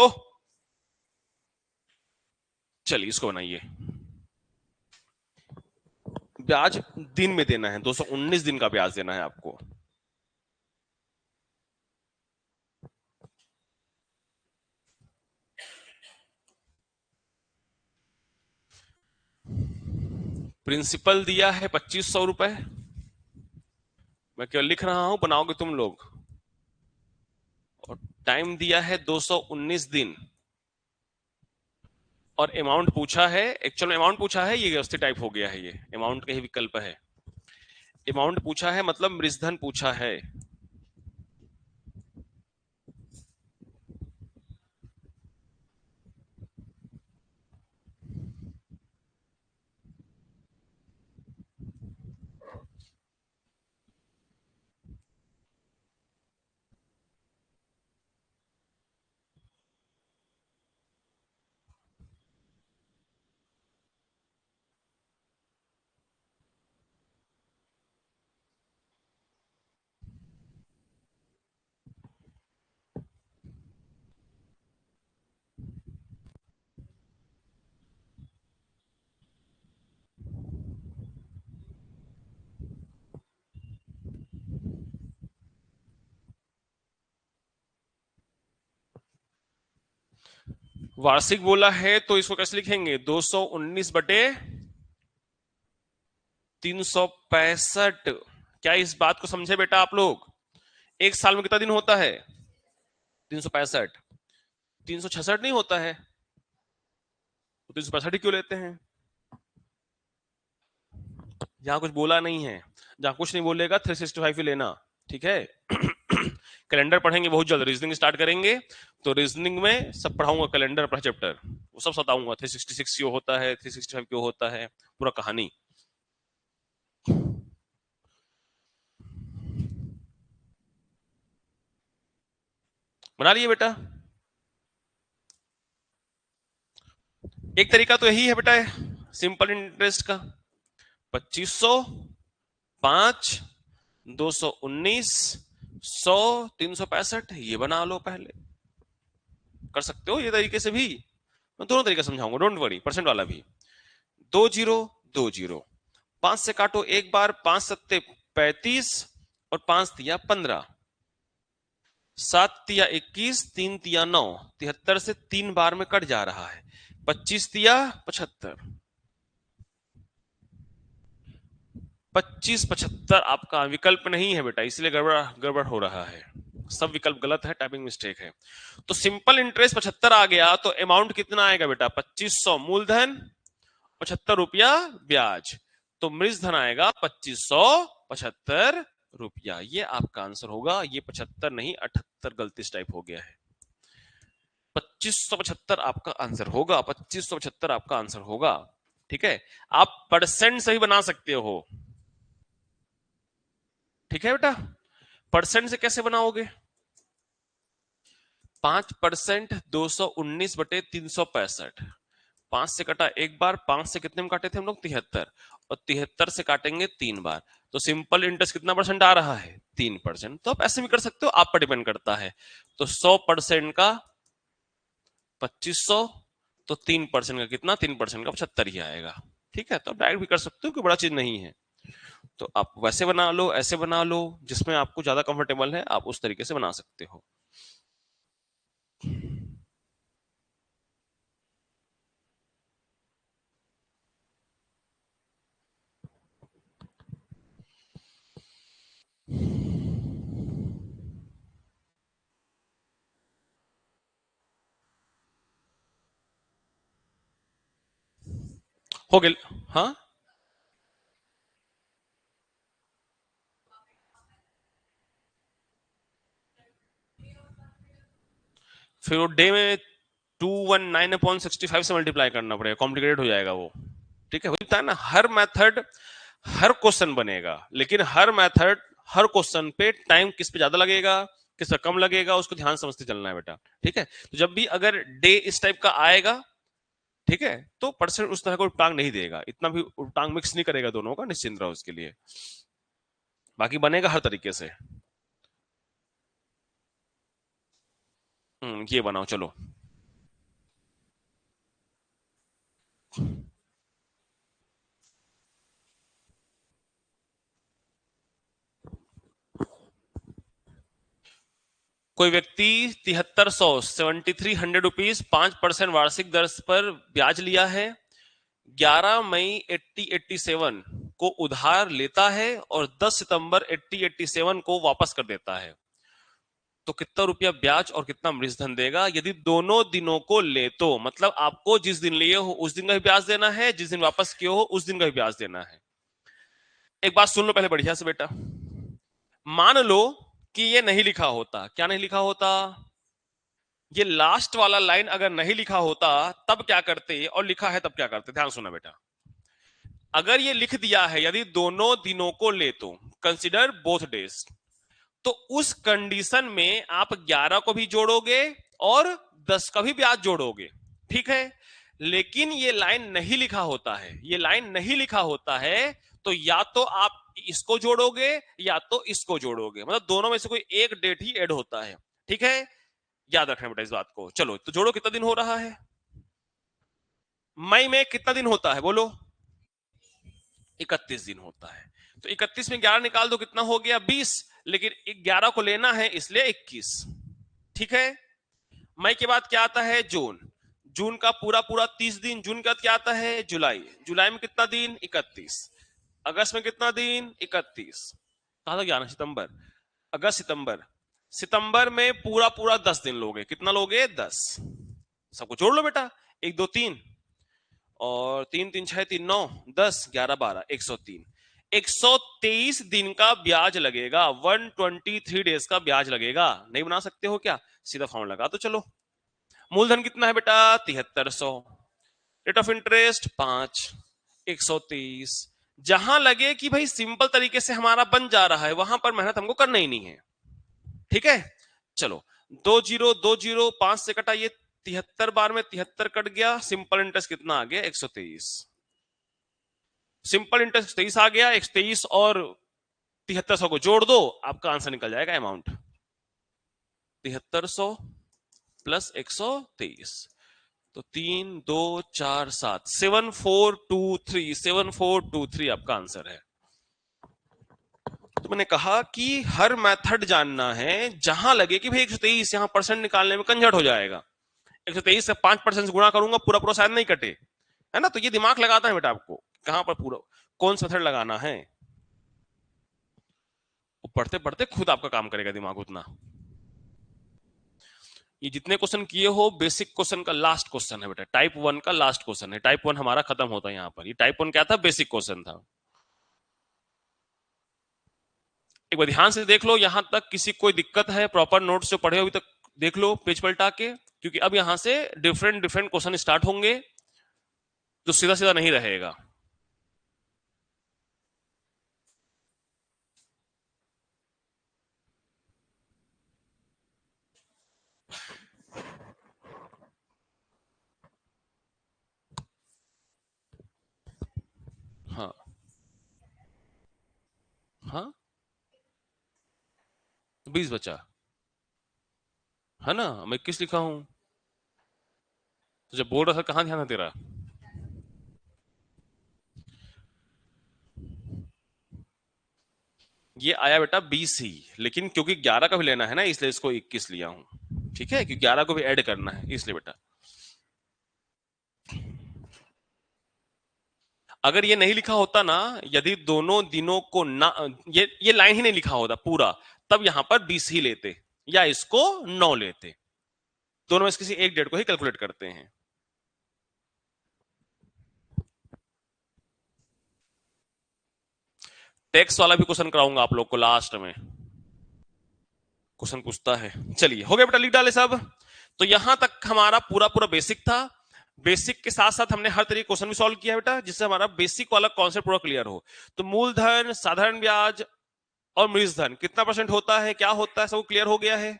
चलिए इसको बनाइए। ब्याज दिन में देना है, 219 दिन का ब्याज देना है आपको। प्रिंसिपल दिया है 2500 रुपए, मैं केवल लिख रहा हूं, बनाओगे तुम लोग। और टाइम दिया है 219 दिन, और अमाउंट पूछा है, एक्चुअल में अमाउंट पूछा है, ये व्यवस्थित टाइप हो गया है, ये अमाउंट का ही विकल्प है। अमाउंट पूछा है मतलब मृजधन पूछा है। वार्षिक बोला है तो इसको कैसे लिखेंगे, 219 बटे 365। क्या इस बात को समझे बेटा आप लोग? एक साल में कितना दिन होता है? 365। 366 नहीं होता है, तो 365 ही क्यों लेते हैं? जहां कुछ बोला नहीं है, जहां कुछ नहीं बोलेगा 365 ही लेना, ठीक है। कैलेंडर पढ़ेंगे बहुत जल्द, रीजनिंग स्टार्ट करेंगे तो रीजनिंग में सब पढ़ाऊंगा, कैलेंडर पर चैप्टर वो सब बताऊंगा, 366 क्यों होता है, 365 क्यों होता है, पूरा कहानी। बना लिए बेटा? एक तरीका तो यही है बेटा, सिंपल इंटरेस्ट का। 2500, 5, 219, 100, 365, ये बना लो पहले। कर सकते हो ये तरीके से भी, मैं दोनों तरीके समझाऊंगा, डोंट वरी। परसेंट वाला भी। 2 जीरो, 2 जीरो, 5 से काटो एक बार, 5 सत्ते 35 और 5 तिया 15, 7 तिया 21, 3 तिया 9, 73 से 3 बार में कट जा रहा है। 25 तिया 75, 25 75 आपका विकल्प नहीं है बेटा, इसलिए गड़बड़ गड़बड़ हो रहा है, सब विकल्प गलत है, टाइपिंग मिस्टेक है। तो सिंपल इंटरेस्ट 75 आ गया, तो अमाउंट कितना आएगा बेटा? 2500 मूलधन, 75 रुपया ब्याज, तो मृजधन आएगा 2575 रुपया। ये आपका आंसर होगा। ये 75 नहीं 78 गलती टाइप हो गया है। 2575 आपका आंसर होगा, 2575 आपका आंसर होगा, ठीक है। आप परसेंट से ही बना सकते हो, ठीक है बेटा। परसेंट से कैसे बनाओगे? 5%, 219/365, 5 से कटा एक बार, 5 से कितने में काटे थे हम लोग? 73, और 73 से काटेंगे 3 बार, तो सिंपल इंटरेस्ट कितना परसेंट आ रहा है? 3%। तो आप ऐसे भी कर सकते हो, आप पर डिपेंड करता है। तो 100% का 2500, तो 3% का कितना? 3% का 75 ही आएगा, ठीक है। तो डायरेक्ट भी कर सकते हो, कोई बड़ा चीज नहीं है। तो आप वैसे बना लो, ऐसे बना लो, जिसमें आपको ज्यादा कंफर्टेबल है आप उस तरीके से बना सकते हो। हो गया, हाँ। फिर वो डे में 219/65 से मल्टीप्लाई करना पड़ेगा, कॉम्प्लिकेटेड हो जाएगा वो, ठीक है। होता है ना, हर मेथड हर क्वेश्चन बनेगा, लेकिन हर मेथड हर क्वेश्चन पे टाइम किस पे ज्यादा लगेगा, किस पे कम लगेगा, उसको ध्यान समझते चलना है बेटा, ठीक है। तो जब भी अगर डे इस टाइप का आएगा, ठीक है, तो परसेंट उस तरह को टांग नहीं देगा, इतना भी टांग मिक्स नहीं करेगा दोनों का, निश्चिंत रहो उसके लिए। बाकी बनेगा हर तरीके से। ये बनाओ चलो। कोई व्यक्ति 7300 5% वार्षिक दर पर ब्याज लिया है, 11 मई 8087 को उधार लेता है और 10 सितंबर 8087 को वापस कर देता है, तो कितना रुपया ब्याज और कितना मृजधन देगा? यदि दोनों दिनों को ले तो, मतलब आपको जिस दिन लिए हो उस दिन का भी ब्याज देना है, जिस दिन वापस किए हो उस दिन का भी ब्याज देना है। एक बात सुन लो पहले बढ़िया से बेटा, मान लो कि ये नहीं लिखा होता। क्या नहीं लिखा होता? ये लास्ट वाला लाइन अगर नहीं लिखा होता तब क्या करते, और लिखा है तब क्या करते? ध्यान सुना बेटा। अगर ये लिख दिया है यदि दोनों दिनों को ले तो, कंसिडर बोथ डेज, तो उस कंडीशन में आप 11 को भी जोड़ोगे और 10 का भी ब्याज जोड़ोगे, ठीक है। लेकिन ये लाइन नहीं लिखा होता है, ये लाइन नहीं लिखा होता है, तो या तो आप इसको जोड़ोगे या तो इसको जोड़ोगे, मतलब दोनों में से कोई एक डेट ही ऐड होता है, ठीक है। याद रखना बेटा इस बात को। चलो तो जोड़ो, कितना दिन हो रहा है? मई में कितना दिन होता है बोलो? 31 दिन होता है। तो 31 में 11 निकाल दो, कितना हो गया? 20। लेकिन 11 को लेना है इसलिए 21, ठीक है। मई के बाद क्या आता है? जून। जून का पूरा पूरा 30 दिन। जून के बाद क्या आता है? जुलाई। जुलाई में कितना दिन? 31। अगस्त में कितना दिन? 31। कहा था क्या ना, सितंबर, अगस्त सितंबर, सितंबर में पूरा पूरा 10 दिन लोगे। कितना लोगे? 10। सबको जोड़ लो बेटा, 1 2 3 और 3 3 6 3 9 10 11 12 103। 123 दिन का ब्याज लगेगा, 123 डेज का ब्याज लगेगा। नहीं बना सकते हो क्या? सीधा फॉर्मूला लगा तो चलो। मूलधन कितना है बेटा? 7300। Rate of interest 5। 123। जहां लगे कि भाई सिंपल तरीके से हमारा बन जा रहा है, वहां पर मेहनत हमको करना ही नहीं है। ठीक है, चलो। 2 0 2 0 5 से कटा, ये 73 बार में 73 कट गया। सिंपल इंटरेस्ट कितना आ गया? 123। सिंपल इंटरेस्ट 23 आ गया। 123 और 7300 को जोड़ दो, आपका आंसर निकल जाएगा अमाउंट 7300 प्लस 123। तो 3 2 4 7 7423 7423 आपका आंसर है। तो मैंने कहा कि हर मेथड जानना है जहां लगे कि भाई 123 यहां परसेंट निकालने में कंजट हो जाएगा, 123 से 5% गुणा करूंगा, पूरा पूरा शायद नहीं कटे, है ना। तो ये दिमाग लगाता है बेटा आपको, कहां पर पूरा कौन सा मेथड लगाना है। पढ़ते पढ़ते खुद आपका काम करेगा दिमाग उतना। ये जितने क्वेश्चन किए हो, बेसिक क्वेश्चन का लास्ट क्वेश्चन है बेटा, टाइप 1 का लास्ट क्वेश्चन है। टाइप 1 हमारा खत्म होता है यहाँ पर। ये टाइप 1 क्या था? बेसिक क्वेश्चन था। एक बार ध्यान से देख लो, यहां तक किसी कोई दिक्कत है? प्रॉपर नोट्स जो पढ़े अभी तक देख लो पेज पलटा के, क्योंकि अब यहां से डिफरेंट डिफरेंट क्वेश्चन स्टार्ट होंगे, जो सीधा सीधा नहीं रहेगा। हाँ हाँ, 20 बचा है ना, मैं 21 लिखा हूं। तो जब बोल रहा था कहां ध्यान है तेरा? ये आया बेटा 20 ही, लेकिन क्योंकि 11 का भी लेना है ना, इसलिए इसको 21 लिया हूं। ठीक है, क्योंकि 11 को भी ऐड करना है इसलिए बेटा। अगर ये नहीं लिखा होता ना, यदि दोनों दिनों को ना, ये लाइन ही नहीं लिखा होता पूरा, तब यहां पर 20 ही लेते या इसको 9 लेते। दोनों में से किसी एक डेट को ही कैलकुलेट करते हैं। टैक्स वाला भी क्वेश्चन कराऊंगा आप लोग को लास्ट में, क्वेश्चन पूछता है। चलिए, हो गया बेटा, लिख डाले सब। तो यहां तक हमारा पूरा पूरा बेसिक था। बेसिक के साथ साथ हमने हर तरीके क्वेश्चन भी सॉल्व किया बेटा, जिससे हमारा बेसिक वाला कॉन्सेप्ट पूरा क्लियर हो। तो मूलधन, साधारण ब्याज और मृजधन कितना परसेंट होता है, क्या होता है, सब क्लियर हो गया है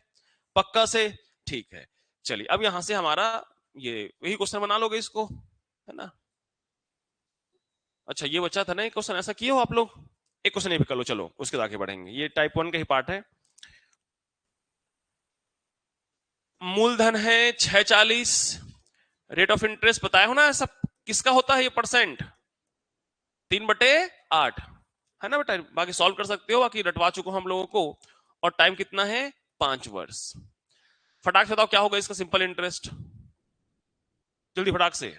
पक्का से? ठीक है, चलिए अब यहां से हमारा ये वही क्वेश्चन बना लोगे इसको, है ना। अच्छा, ये बचा था ना एक क्वेश्चन, ऐसा किए हो आप लोग? एक क्वेश्चन ये भी कर लो, चलो उसके बाद आगे बढ़ेंगे। ये टाइप 1 का ही पार्ट है। मूलधन है 640, रेट ऑफ इंटरेस्ट बताया हो ना सब, किसका होता है ये परसेंट? 3/8, है ना बेटा। बाकी सॉल्व कर सकते हो, बाकी रटवा चुको हम लोगों को। और टाइम कितना है? 5 वर्ष। फटाक से बताओ क्या होगा इसका सिंपल इंटरेस्ट, जल्दी फटाक से।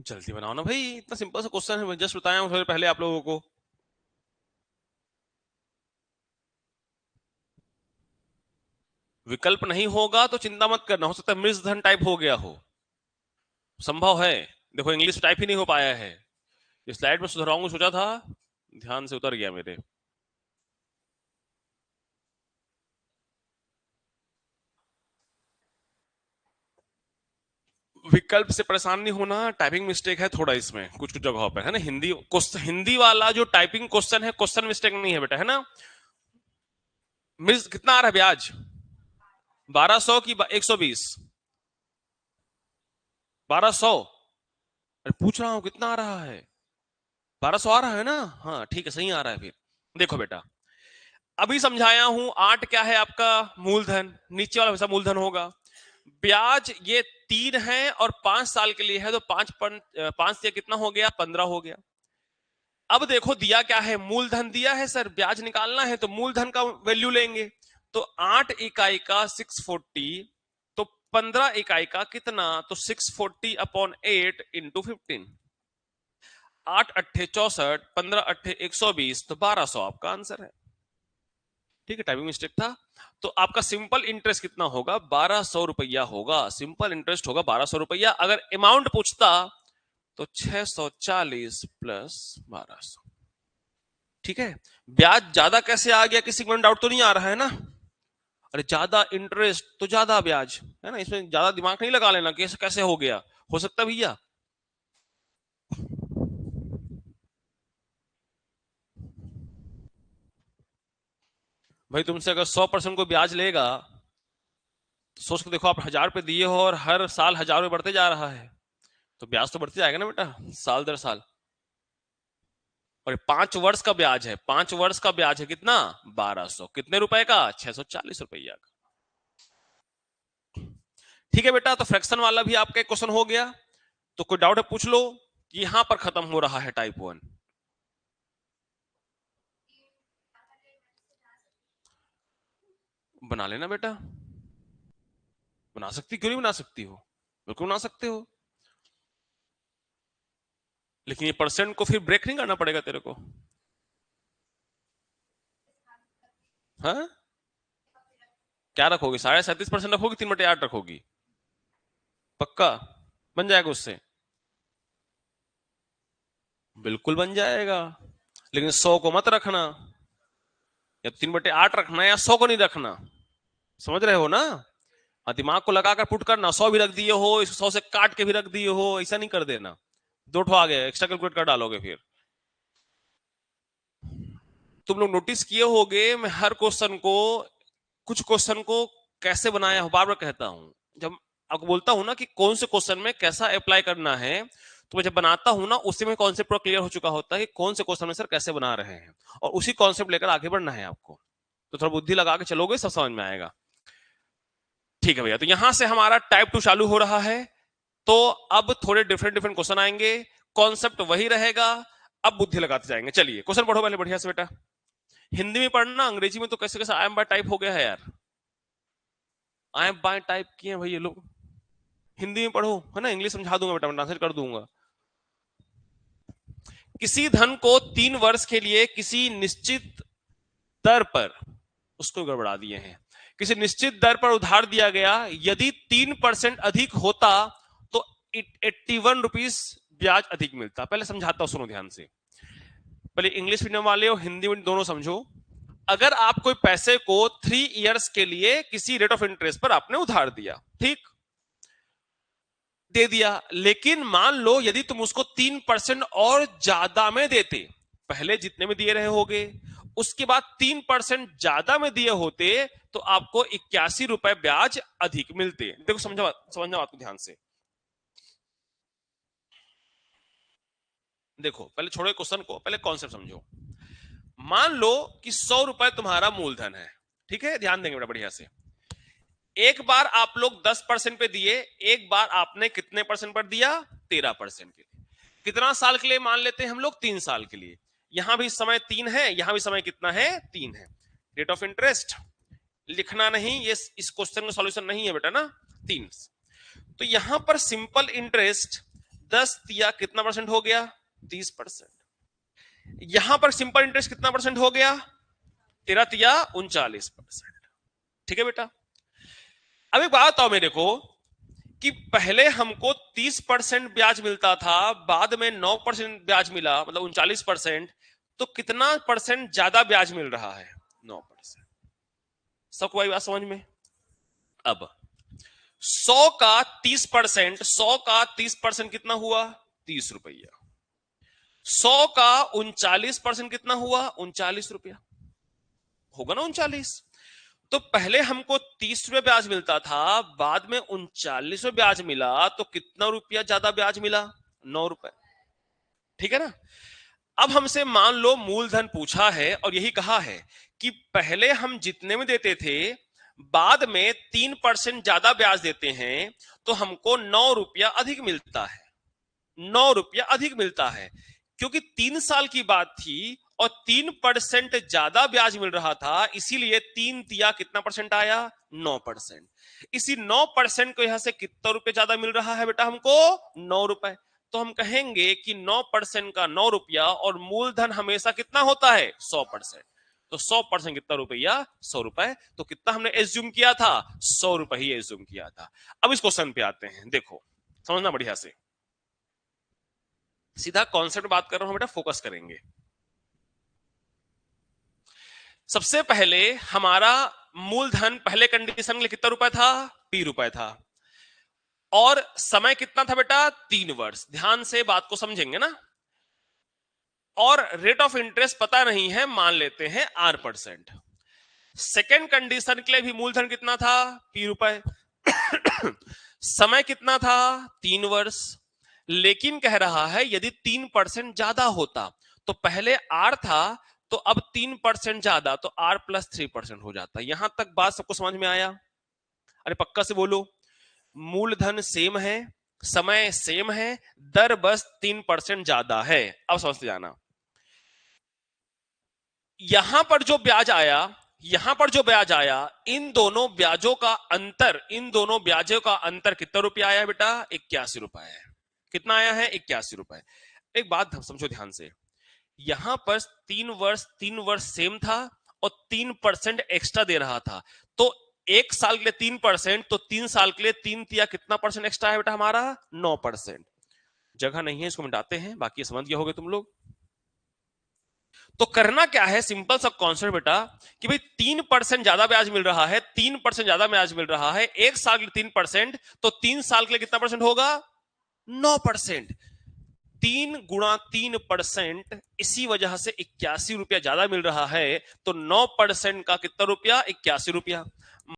जल्दी बनाओ ना भाई, इतना सिंपल सा क्वेश्चन है, जस्ट बताया हूं थोड़ी देर पहले आप लोगों को। विकल्प नहीं होगा तो चिंता मत करना, हो सकता है मिस धन टाइप हो गया हो, संभव है। देखो इंग्लिश टाइप ही नहीं हो पाया है। इस स्लाइड में सुधराऊंगा सोचा था, ध्यान से उतर गया मेरे। विकल्प से परेशान नहीं होना, टाइपिंग मिस्टेक है थोड़ा इसमें कुछ कुछ जगहों पर, है ना। हिंदी हिंदी वाला जो टाइपिंग क्वेश्चन है, क्वेश्चन मिस्टेक नहीं है बेटा, है ना। मिस कितना आ रहा है ब्याज? 1200 की 120? 1200? अरे पूछ रहा हूं कितना आ रहा है। 1200 आ रहा है ना? हाँ ठीक है, सही आ रहा है फिर। देखो बेटा, अभी समझाया हूं 8 क्या है आपका मूलधन, नीचे वाला हिस्सा मूलधन होगा। ब्याज ये 3 है और 5 साल के लिए है, तो 5 से कितना हो गया, 15 हो गया। अब देखो दिया क्या है, मूलधन दिया है सर, ब्याज निकालना है तो मूलधन का वैल्यू लेंगे। तो 8 इकाई का 640, तो 15 इकाई का कितना, तो 640 अपॉन 8 इंटू 15। 8 अट्ठे 64, 15 अट्ठे 120, तो 1200 आपका आंसर है। ठीक है, टाइपिंग मिस्टेक था। तो आपका सिंपल इंटरेस्ट कितना होगा, 1200 रुपया होगा। सिंपल इंटरेस्ट होगा 1200 रुपया। अगर अमाउंट पूछता तो 640 प्लस 1200। ठीक है, ब्याज ज्यादा कैसे आ गया, किसी को डाउट तो नहीं आ रहा है ना? अरे ज्यादा इंटरेस्ट तो ज्यादा ब्याज है ना, इसमें ज्यादा दिमाग नहीं लगा लेना कैसे कैसे हो गया, हो सकता भैया। भाई तुमसे अगर 100% को ब्याज लेगा तो सोच के देखो, आप 1000 रुपए दिए हो और हर साल 1000 रुपए बढ़ते जा रहा है, तो ब्याज तो बढ़ते जाएगा ना बेटा, साल दर साल। और 5 वर्ष का ब्याज है, 5 वर्ष का ब्याज है कितना, 1200, कितने रुपए का, 640 रुपया का। ठीक है बेटा, तो फ्रैक्शन वाला भी आपका एक क्वेश्चन हो गया। तो कोई डाउट है पूछ लो, कि यहां पर खत्म हो रहा है टाइप 1। बना लेना बेटा, बना सकती, क्यों नहीं बना सकती हो, बिल्कुल बना सकते हो। लेकिन ये परसेंट को फिर ब्रेक नहीं करना पड़ेगा तेरे को। हाँ, क्या रखोगे, 37.5% रखोगी, 3/8 रखोगी? पक्का बन जाएगा उससे? बिल्कुल बन जाएगा, लेकिन 100 को मत रखना, या 3/8 रखना है, या 100 को नहीं रखना। समझ रहे हो ना? हाँ, दिमाग को लगाकर पुट करना, 100 भी रख दिए हो, इस 100 से काट के भी रख दिए हो, ऐसा नहीं कर देना। दो ठो आ गए, एक्स्ट्रा कैलकुलेट कर डालोगे फिर। तुम लोग नोटिस किए होगे, मैं हर क्वेश्चन को, कुछ क्वेश्चन को कैसे बनाया हूं, बार बार कहता हूं। जब आपको बोलता हूं ना कि कौन से क्वेश्चन में कैसा अप्लाई करना है, तो मैं जब बनाता हूं ना, उससे में कॉन्सेप्ट पूरा क्लियर हो चुका होता है कि कौन से क्वेश्चन में सर कैसे बना रहे हैं, और उसी कॉन्सेप्ट लेकर आगे बढ़ना है आपको। तो थोड़ा बुद्धि लगा के चलोगे, सब समझ में आएगा। ठीक है भैया, तो यहां से हमारा टाइप 2 चालू हो रहा है। तो अब थोड़े डिफरेंट डिफरेंट क्वेश्चन आएंगे, कॉन्सेप्ट वही रहेगा, अब बुद्धि लगाते जाएंगे। चलिए क्वेश्चन पढ़ो पहले बढ़िया से बेटा। हिंदी में पढ़ना, अंग्रेजी में तो कैसे कैसे आई एम बाय टाइप हो गया है यार। आई एम बाय टाइप किए हैं भाई ये लोग। हिंदी में पढ़ो, है ना, इंग्लिश समझा दूंगा बेटा, मैं ट्रांसलेट कर दूंगा। किसी धन को 3 वर्ष के लिए किसी निश्चित दर पर, उसको गड़बड़ा दिए हैं, किसी निश्चित दर पर उधार दिया गया, यदि 3% अधिक होता तो 81 रुपीज ब्याज अधिक मिलता। पहले समझाता हूं, सुनो ध्यान से। पहले इंग्लिश मीडियम वाले और हिंदी में दोनों समझो। अगर आप कोई पैसे को 3 इयर्स के लिए किसी रेट ऑफ इंटरेस्ट पर आपने उधार दिया, ठीक, दे दिया, लेकिन मान लो यदि तुम उसको 3% और ज्यादा में देते, पहले जितने में दिए रहे होगे, उसके बाद 3% ज्यादा में दिए होते, तो आपको 81 रुपए ब्याज अधिक मिलते। देखो समझो, समझना आपको ध्यान से। देखो पहले छोड़ो क्वेश्चन को, पहले कॉन्सेप्ट समझो। मान लो कि 100 रुपए तुम्हारा मूलधन है, ठीक है, ध्यान देंगे बड़ा बढ़िया से। एक बार आप लोग 10% पे दिए, एक बार आपने कितने परसेंट पर दिया, 13% के लिए। कितना साल के लिए मान लेते हैं हम लोग, 3 साल के लिए। यहां भी समय 3 है, यहां भी समय कितना है, 3 है। रेट ऑफ इंटरेस्ट लिखना नहीं, ये इस क्वेश्चन का सॉल्यूशन नहीं है बेटा ना, 3। तो यहां पर सिंपल इंटरेस्ट 10 दिया, कितना परसेंट हो गया, 30%। यहां पर सिंपल इंटरेस्ट कितना परसेंट हो गया, 13 दिया 39%। ठीक है बेटा, अब एक बात बताओ मेरे को, कि पहले हमको 30% ब्याज मिलता था, बाद में 9% ब्याज मिला, मतलब 39%, तो कितना परसेंट ज्यादा ब्याज मिल रहा है, 9%। सबको आई बात समझ में? अब 100 का 30%, 100 का 30% कितना हुआ, 30 रुपया। 100 का 39% कितना हुआ, 39 रुपया, होगा ना 39। तो पहले हमको 30 रुपये ब्याज मिलता था, बाद में 39 ब्याज मिला, तो कितना रुपया ज्यादा ब्याज मिला, 9 रुपए। ठीक है ना? अब हमसे मान लो मूलधन पूछा है और यही कहा है कि पहले हम जितने में देते थे बाद में 3% ज्यादा ब्याज देते हैं तो हमको 9 रुपया अधिक मिलता है। 9 रुपया अधिक मिलता है क्योंकि 3 साल की बात थी और 3% ज्यादा ब्याज मिल रहा था, इसीलिए 3 तिया कितना परसेंट आया? 9%। इसी 9% को यहां से कितना रुपए ज्यादा मिल रहा है बेटा हमको? 9 रुपए। तो हम कहेंगे कि 9% का 9 रुपया और मूलधन हमेशा कितना होता है? 100%। तो 100% कितना रुपया? 100 रुपए। तो कितना हमने एज्यूम किया था? 100 रुपए ही एज्यूम किया था। अब इस क्वेश्चन पे आते हैं, देखो समझना बढ़िया से, सीधा कॉन्सेप्ट बात कर रहा हूं बेटा, फोकस करेंगे। सबसे पहले हमारा मूलधन पहले कंडीशन के लिए कितना रुपए था? P रुपए था। और समय कितना था बेटा? 3 वर्ष। ध्यान से बात को समझेंगे ना। और रेट ऑफ इंटरेस्ट पता नहीं है, मान लेते हैं R%। सेकेंड कंडीशन के लिए भी मूलधन कितना था? P रुपए। समय कितना था? 3 वर्ष। लेकिन कह रहा है यदि 3% ज्यादा होता, तो पहले आर था तो अब 3% ज्यादा, तो R+3% हो जाता। यहां तक बात सबको समझ में आया? अरे पक्का से बोलो। मूलधन सेम है, समय सेम है, दर बस 3% ज्यादा है। अब समझते जाना। यहां पर जो ब्याज आया, यहां पर जो ब्याज आया, इन दोनों ब्याजों का अंतर, इन दोनों ब्याजों का अंतर कितना रुपया आया बेटा? 81 रुपए है। कितना आया है? 81 रुपए। एक बात समझो ध्यान से, यहां पर 3 वर्ष सेम था और 3% एक्स्ट्रा दे रहा था। तो 1 साल के लिए 3%, तो 3 साल के लिए 3 तिया कितना परसेंट एक्स्ट्रा है बेटा हमारा? 9%। जगह नहीं है, इसको मिटाते हैं, बाकी समझ गए होगे तुम लोग। तो करना क्या है? सिंपल सा कॉन्सेप्ट बेटा, कि भाई 3% ज्यादा ब्याज मिल रहा है, 3% ज्यादा ब्याज मिल रहा है, 1 साल के लिए 3%, तो 3 साल के लिए कितना परसेंट होगा? 9%। 3 × 3%, इसी वजह से 81 रुपया ज्यादा मिल रहा है। तो 9% का कितना रुपया? 81 रुपया।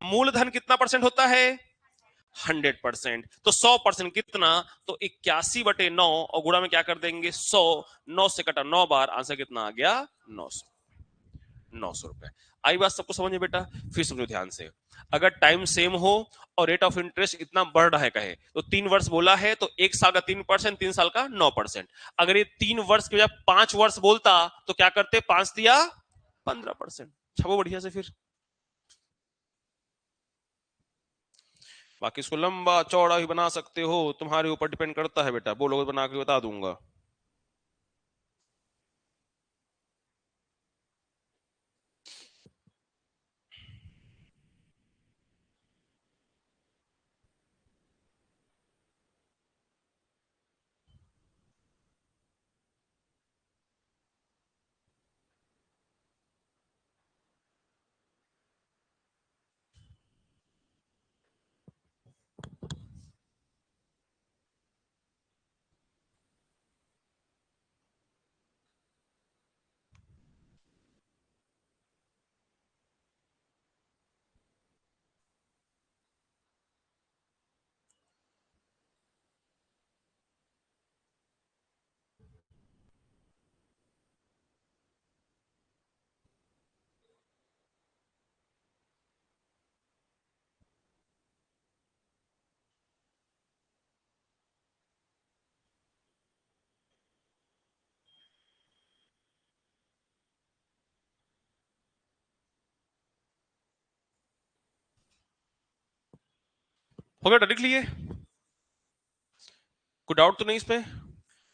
मूलधन कितना परसेंट होता है? 100%। तो 100% कितना? तो 81/9 और गुणा में क्या कर देंगे? 100। 9 से कटा 9 बार, आंसर कितना आ गया? 900। 900 रुपए। आई बात सबको समझ में बेटा? फिर समझो ध्यान से, अगर टाइम सेम हो और रेट ऑफ इंटरेस्ट इतना बढ़ रहा है, कहे तो 3 वर्ष बोला है, तो 1 साल का 3%, 3 साल का 9%। अगर ये 3 वर्ष के बजाय 5 वर्ष बोलता तो क्या करते? 5 दिया 15%। छपो बढ़िया से फिर। बाकी इसको लंबा चौड़ा भी बना सकते हो, तुम्हारे ऊपर डिपेंड करता है बेटा, बोलो बना के बता दूंगा। हो गया? लिख लिए? कोई डाउट तो नहीं इसमें?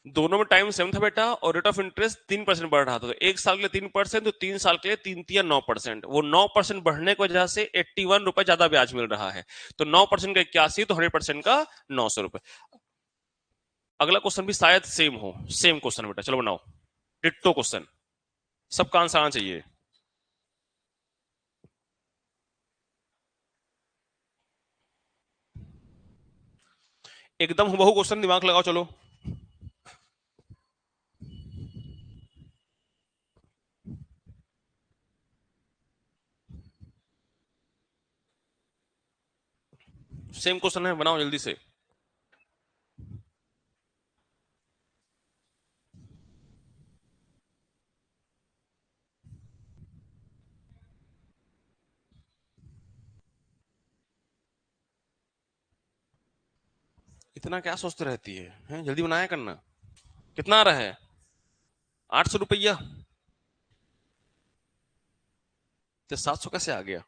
दोनों में टाइम सेम था बेटा और रेट ऑफ इंटरेस्ट 3% बढ़ रहा था। तो 1 साल के लिए 3%, तो 3 साल के लिए 3 तिया 9%। वो 9% बढ़ने की वजह से 81 रुपए ज्यादा ब्याज मिल रहा है। तो 9% का 81, तो 100% का 900 रुपए। अगला क्वेश्चन भी शायद सेम हो। सेम क्वेश्चन बेटा, चलो बनाओ। डिट्टो क्वेश्चन, सबका आंसर आना चाहिए। एकदम हुबहू क्वेश्चन, दिमाग लगाओ चलो। सेम क्वेश्चन है, बनाओ जल्दी से। इतना क्या सोचते रहती है, हैं? जल्दी बनाया करना। कितना आ रहा है? 800 रुपया। तो 700 कैसे आ गया?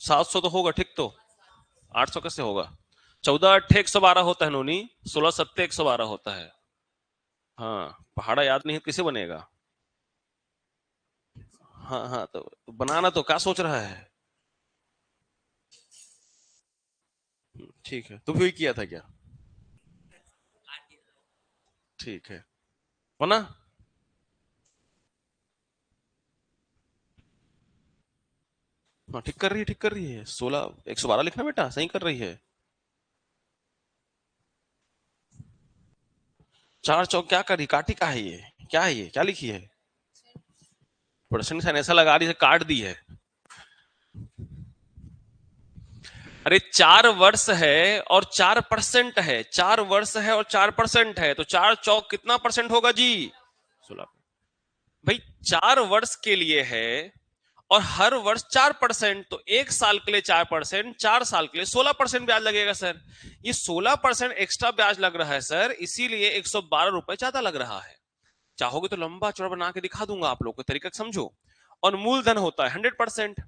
700 तो होगा ठीक तो। 800 कैसे होगा? 14 8 112 होता है नोनी। 16 7 112 होता है। हाँ, पहाड़ा याद नहीं है किसे बनेगा। हाँ हाँ, तो बनाना तो क्या सोच रहा है। ठीक है, तू भी वही किया था क्या? ठीक है। बना। हाँ, ठीक कर रही है, ठीक कर रही है। 16 112 लिखना बेटा, सही कर रही है। 4 चौक क्या कर रही, काटी का है ये? क्या है ये, क्या लिखी है? परसेंट साइन ऐसा लगा रही है काट दी है। अरे 4 वर्ष है और 4% है, 4 वर्ष है और 4% है, तो 4 चौक कितना परसेंट होगा जी? 16। भाई 4 वर्ष के लिए है और हर वर्ष 4%, तो 1 साल के लिए 4%, 4 साल के लिए 16% ब्याज लगेगा सर। ये 16% एक्स्ट्रा ब्याज लग रहा है सर, इसीलिए 112 रुपए ज्यादा लग रहा है। चाहोगे तो लंबा चौड़ा बना के दिखा दूंगा आप लोग को, तरीका समझो। और मूलधन होता है 100%,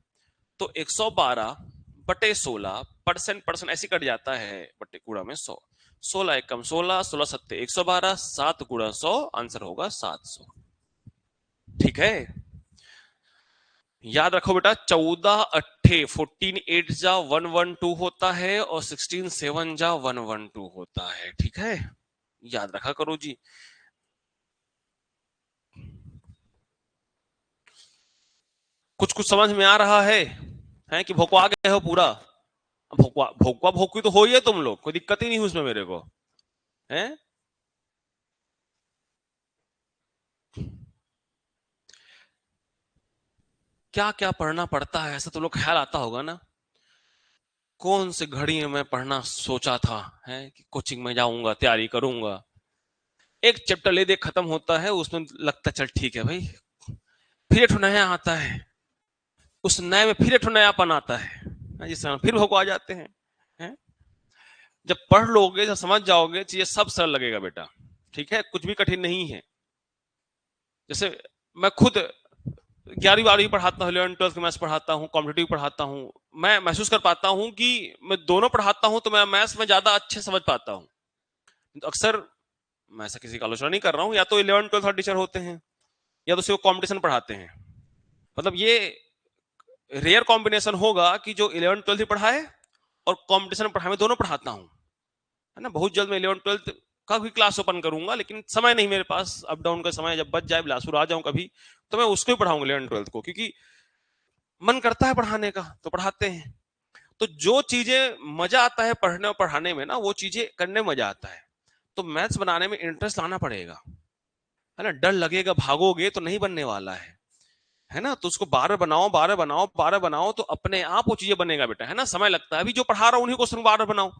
तो 112/16, परसेंट परसेंट ऐसे कट जाता है, बट्टे कूड़ा में 100। 16 1 कम 16, 16 7 112, 7 गुणा 100, आंसर होगा 700। ठीक है, याद रखो बेटा। 14 8 14 8 जा 112 होता है और 16 7 जा 112 होता है। ठीक है, याद रखा करो जी। कुछ कुछ समझ में आ रहा है कि भोकवा गए हो पूरा? भोकवा भोकवा भोकवी तो हो ही है तुम लोग, कोई दिक्कत ही नहीं हुई उसमें मेरे को। है क्या क्या पढ़ना पड़ता है, ऐसा तो लोग ख्याल आता होगा ना। कौन से घड़ी में मैं पढ़ना सोचा था, है कि कोचिंग में जाऊंगा तैयारी करूंगा। एक चैप्टर ले दे खत्म होता है, उसमें लगता है चल ठीक है भाई, फिर एक नया आता है, उस नए में फिर एक नयापन आता है, जिस तरह फिर भोको आ जाते हैं। जब पढ़ लोगे, जब समझ जाओगे, चीजें सब सरल लगेगा बेटा। ठीक है, कुछ भी कठिन नहीं है। जैसे मैं खुद 11वीं 12वीं पढ़ाता हूँ, 11 12 मैथ्स पढ़ाता हूँ, कॉम्पिटेटिव पढ़ाता हूँ। मैं महसूस कर पाता हूँ कि मैं दोनों पढ़ाता हूँ तो मैं मैथ्स में ज्यादा अच्छे समझ पाता हूँ। तो अक्सर मैं ऐसा किसी का आलोचना नहीं कर रहा हूँ, या तो 11 12 टीचर होते हैं या तो सिर्फ कॉम्पिटिशन पढ़ाते हैं। मतलब ये रेयर कॉम्बिनेशन होगा कि जो 11 12 ही पढ़ाए और कॉम्पिटिशन पढ़ाए, मैं दोनों पढ़ाता हूँ। है ना, बहुत जल्द मैं 11 12 का भी क्लास ओपन करूंगा, लेकिन समय नहीं मेरे पास, अप डाउन का समय जब बच जाए, बिलासपुर आ जाऊं कभी, तो मैं उसको ही पढ़ाऊंगा 11 12 को, क्योंकि मन करता है पढ़ाने का तो पढ़ाते हैं। तो जो चीजें मजा आता है पढ़ने और पढ़ाने में ना, वो चीजें करने में मजा आता है। तो मैथ्स बनाने में इंटरेस्ट लाना पड़ेगा। है ना, डर लगेगा, भागोगे तो नहीं बनने वाला है ना। तो उसको बार बनाओ, बार बनाओ, बार बनाओ, तो अपने आप वो चीजें बनेगा बेटा। है ना, समय लगता है। अभी जो पढ़ा रहा हूं उन्हीं क्वेश्चन बार बनाओ।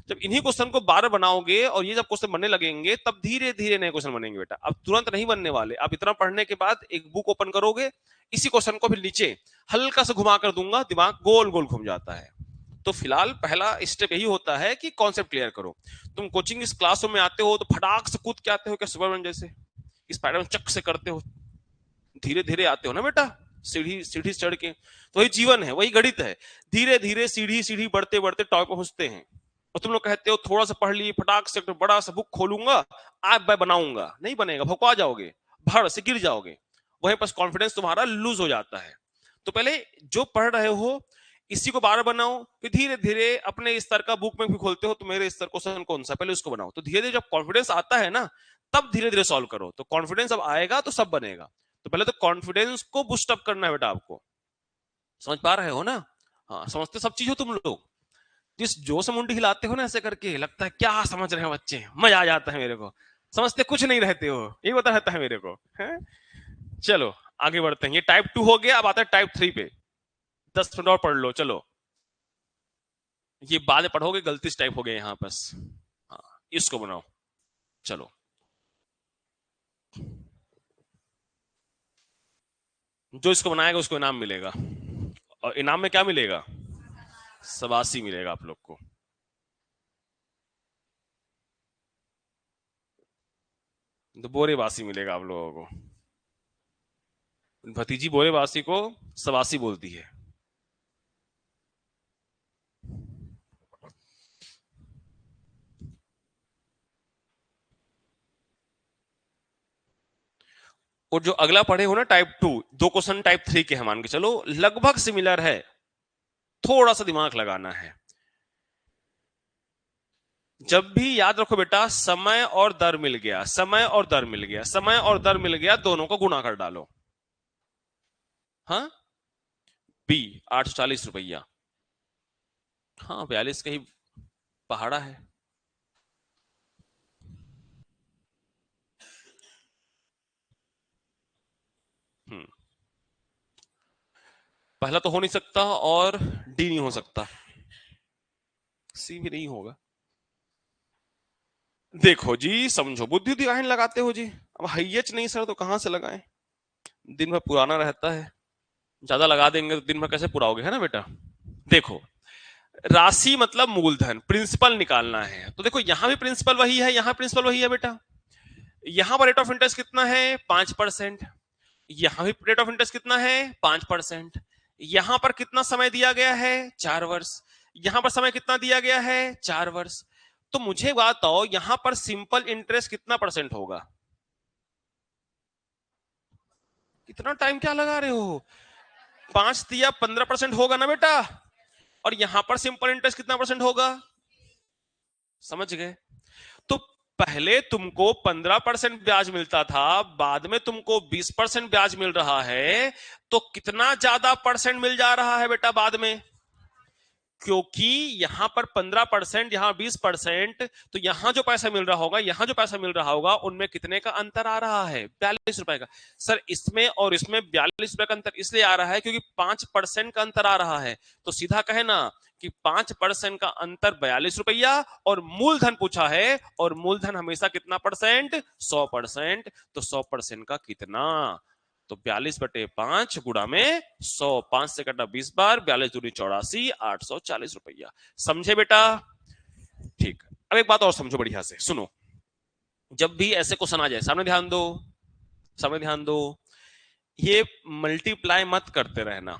जब इन्हीं क्वेश्चन को बार बनाओगे और ये जब क्वेश्चन बनने लगेंगे, तब धीरे धीरे नए क्वेश्चन बनेंगे बेटा। अब तुरंत नहीं बनने वाले। आप इतना पढ़ने के बाद एक बुक ओपन करोगे, इसी क्वेश्चन को फिर नीचे हल्का सा घुमा कर दूंगा, दिमाग गोल गोल घूम जाता है। तो फिलहाल पहला स्टेप यही होता है कि कॉन्सेप्ट क्लियर करो। तुम कोचिंग इस क्लासों में आते हो तो फटाक से कूद के आते हो क्या, सुपरमैन जैसे स्पाइडरमैन चक से करते हो? धीरे धीरे आते हो ना बेटा, सीढ़ी सीढ़ी चढ़ के। तो वही जीवन है, वही गणित है। धीरे धीरे सीढ़ी सीढ़ी बढ़ते बढ़ते टॉप पे पहुंचते हैं। और तुम लोग कहते हो थोड़ा सा पढ़ लिए, फटाक से एक बड़ा सा बुक खोलूंगा, आप मैं बनाऊंगा, नहीं बनेगा, भौंकवा जाओगे, भड़ से गिर जाओगे। वहीं पर कॉन्फिडेंस तुम्हारा लूज हो जाता है। तो पहले जो पढ़ रहे हो इसी को बार बनाओ, फिर धीरे धीरे अपने स्तर का बुक में भी खोलते हो तो मेरे स्तर क्वेश्चन कौन सा, पहले उसको बनाओ। तो धीरे धीरे जब कॉन्फिडेंस आता है ना, तब धीरे धीरे सॉल्व करो। तो कॉन्फिडेंस अब आएगा तो सब बनेगा। तो पहले तो कॉन्फिडेंस को बूस्ट अप करना है बेटा आपको। समझ पा रहे हो ना? हाँ, समझते सब चीज हो तुम लोग। जिस जोश में मुंडी हिलाते हो ना ऐसे करके, लगता है क्या समझ रहे हो बच्चे, मजा आ जाता है मेरे को। समझते कुछ नहीं रहते हो, ये बता रहता है मेरे को है? चलो आगे बढ़ते हैं। ये टाइप 2 हो गया, अब आता है टाइप 3 पे। 10 मिनट और पढ़ लो चलो। ये बाद में पढ़ोगे, गलती से टाइप हो गया यहाँ बस। हाँ, इसको बनाओ चलो। जो इसको बनाएगा उसको इनाम मिलेगा। और इनाम में क्या मिलेगा? 87 मिलेगा आप लोग को। तो बोरेबासी मिलेगा आप लोगों को। भतीजी बोरेबासी को सवासी बोलती है। और जो अगला पढ़े हो ना टाइप 2, दो क्वेश्चन टाइप 3 के हैं मान के चलो, लगभग सिमिलर है, थोड़ा सा दिमाग लगाना है। जब भी याद रखो बेटा, समय और दर मिल गया, समय और दर मिल गया, समय और दर मिल गया, दोनों को गुणा कर डालो। हाँ, बी 840 रुपया। हाँ, 42 का ही पहाड़ा है। हम्म, पहला तो हो नहीं सकता और डी नहीं हो सकता, सी भी नहीं होगा। देखो जी, समझो, बुद्धि दिखाने लगाते हो जी। अब हैयच नहीं सर तो कहां से लगाएं, दिन भर पुराना रहता है, ज्यादा लगा देंगे तो दिन भर कैसे पुराओगे, है ना बेटा। देखो, राशि मतलब मूलधन, प्रिंसिपल निकालना है, तो देखो यहां भी प्रिंसिपल वही है, यहां प्रिंसिपल वही है बेटा। यहां पर रेट ऑफ इंटरेस्ट कितना है, 5%। यहां भी रेट ऑफ इंटरेस्ट कितना है, 5%। यहां पर कितना समय दिया गया है, 4 वर्ष। यहां पर समय कितना दिया गया है, 4 वर्ष। तो मुझे बात बताओ, यहां पर सिंपल इंटरेस्ट कितना परसेंट होगा, कितना टाइम क्या लगा रहे हो, 5 दिया 15% होगा ना बेटा। और यहां पर सिंपल इंटरेस्ट कितना परसेंट होगा, समझ गए। तो पहले तुमको 15% ब्याज मिलता था, बाद में तुमको 20% ब्याज मिल रहा है, तो कितना ज्यादा परसेंट मिल जा रहा है बेटा बाद में, क्योंकि यहां पर 15%, यहां 20%, तो यहां जो पैसा मिल रहा होगा, यहां जो पैसा मिल रहा होगा, उनमें कितने का अंतर आ रहा है, 42 रुपए का। सर इसमें और इसमें 42 रुपए का अंतर इसलिए आ रहा है क्योंकि 5% का अंतर आ रहा है। तो सीधा कहे ना कि 5% का अंतर 42 रुपया, और मूलधन पूछा है, और मूलधन हमेशा कितना परसेंट, 100%। तो 100% का कितना, तो 42/5 गुणा में 100, 5 से कटा 20 बार, 42×2 = 84, 840 रुपया। समझे बेटा, ठीक। अब एक बात और समझो बढ़िया से, सुनो। जब भी ऐसे क्वेश्चन आ जाए, सामने ध्यान दो, सामने ध्यान दो, ये मल्टीप्लाई मत करते रहना,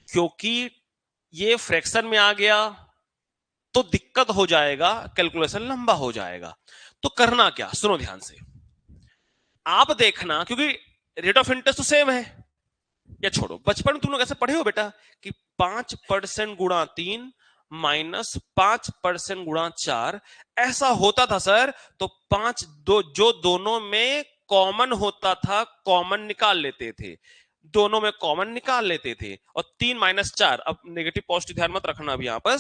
क्योंकि ये फ्रैक्शन में आ गया तो दिक्कत हो जाएगा, कैलकुलेशन लंबा हो जाएगा। तो करना क्या, सुनो ध्यान से, आप देखना, क्योंकि रेट ऑफ इंटरेस्ट तो सेम है। या छोड़ो, बचपन में तुम लोग ऐसे पढ़े हो बेटा कि 5%×3 -5%×4, ऐसा होता था सर। तो पांच दो जो दोनों में कॉमन होता था, कॉमन निकाल लेते थे, दोनों में कॉमन निकाल लेते थे। और 3 - 4, अब नेगेटिव पॉजिटिव ध्यान मत रखना अभी यहां पर,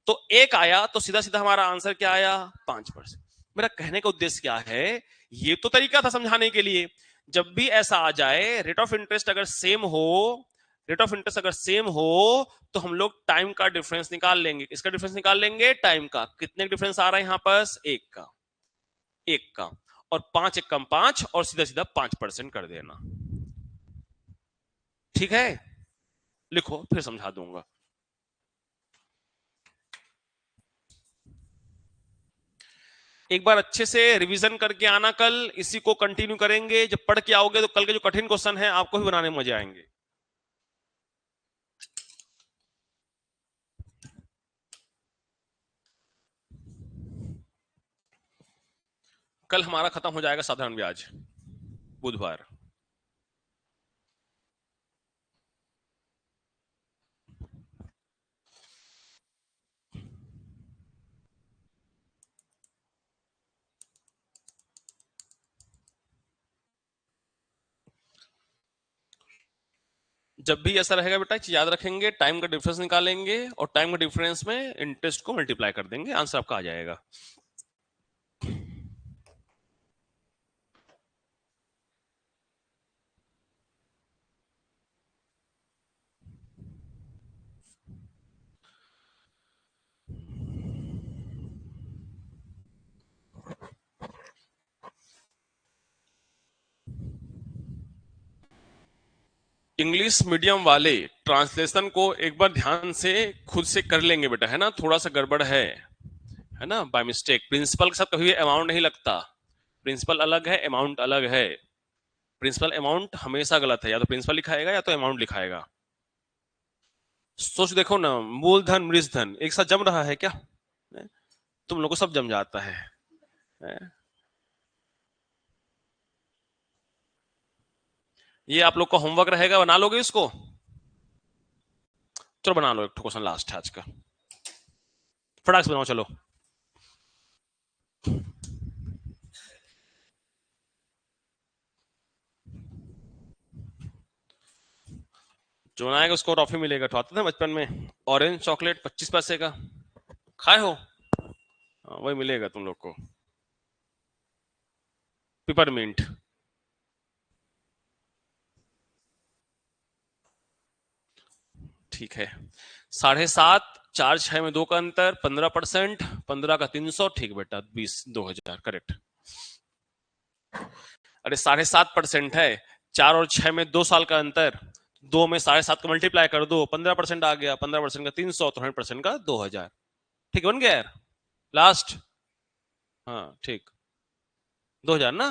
तो एक आया तो सीधा सीधा हमारा आंसर क्या आया, 5%। मेरा कहने का उद्देश्य क्या है, ये तो तरीका था समझाने के लिए। जब भी ऐसा आ जाए, रेट ऑफ इंटरेस्ट अगर सेम हो, रेट ऑफ इंटरेस्ट अगर सेम हो, तो हम लोग टाइम का डिफरेंस निकाल लेंगे। इसका डिफरेंस निकाल लेंगे, टाइम का। कितने डिफरेंस आ रहा है यहां पर, एक का, एक का। और 5 × 1 = 5, और सीधा सीधा 5% कर देना, ठीक है। लिखो, फिर समझा दूंगा। एक बार अच्छे से रिवीजन करके आना, कल इसी को कंटिन्यू करेंगे। जब पढ़ के आओगे तो कल के जो कठिन क्वेश्चन है आपको भी बनाने में मजे आएंगे। कल हमारा खत्म हो जाएगा साधारण ब्याज, बुधवार। जब भी ऐसा रहेगा बेटा, याद रखेंगे, टाइम का डिफरेंस निकालेंगे, और टाइम का डिफरेंस में इंटरेस्ट को मल्टीप्लाई कर देंगे, आंसर आपका आ जाएगा। इंग्लिश मीडियम वाले ट्रांसलेशन को एक बार ध्यान से खुद से कर लेंगे बेटा, है ना, थोड़ा सा गड़बड़ है ना, बाय मिस्टेक। प्रिंसिपल के साथ कभी भी अमाउंट नहीं लगता, प्रिंसिपल अलग है, अमाउंट अलग है। प्रिंसिपल अमाउंट हमेशा गलत है, या तो प्रिंसिपल लिखाएगा या तो अमाउंट लिखाएगा। सोच देखो ना, मूलधन मृजधन एक साथ जम रहा है क्या? तुम लोग को सब जम जाता है। ये आप लोग का होमवर्क रहेगा, बना लोगे इसको? चलो बना लो, एक क्वेश्चन लास्ट है आज का, फटाक से बनाओ चलो। जो बनाएगा उसको टॉफी मिलेगा। तो आता था बचपन में ऑरेंज चॉकलेट 25 पैसे का, खाए हो? वही मिलेगा तुम लोग को। पिपरमिंट। ठीक है, 7.5, 4, 6 में 2 का अंतर, 15%, 15 का 300, ठीक बेटा, 20, 2000 करेक्ट। अरे 7.5% है, 4 और 6 में 2 साल का अंतर, 2 में 7.5 का मल्टीप्लाई कर दो, 15% आ गया, 15% का 300, तो 100% का 2000। ठीक बन गया यार? लास्ट, हाँ ठीक, 2000 ना।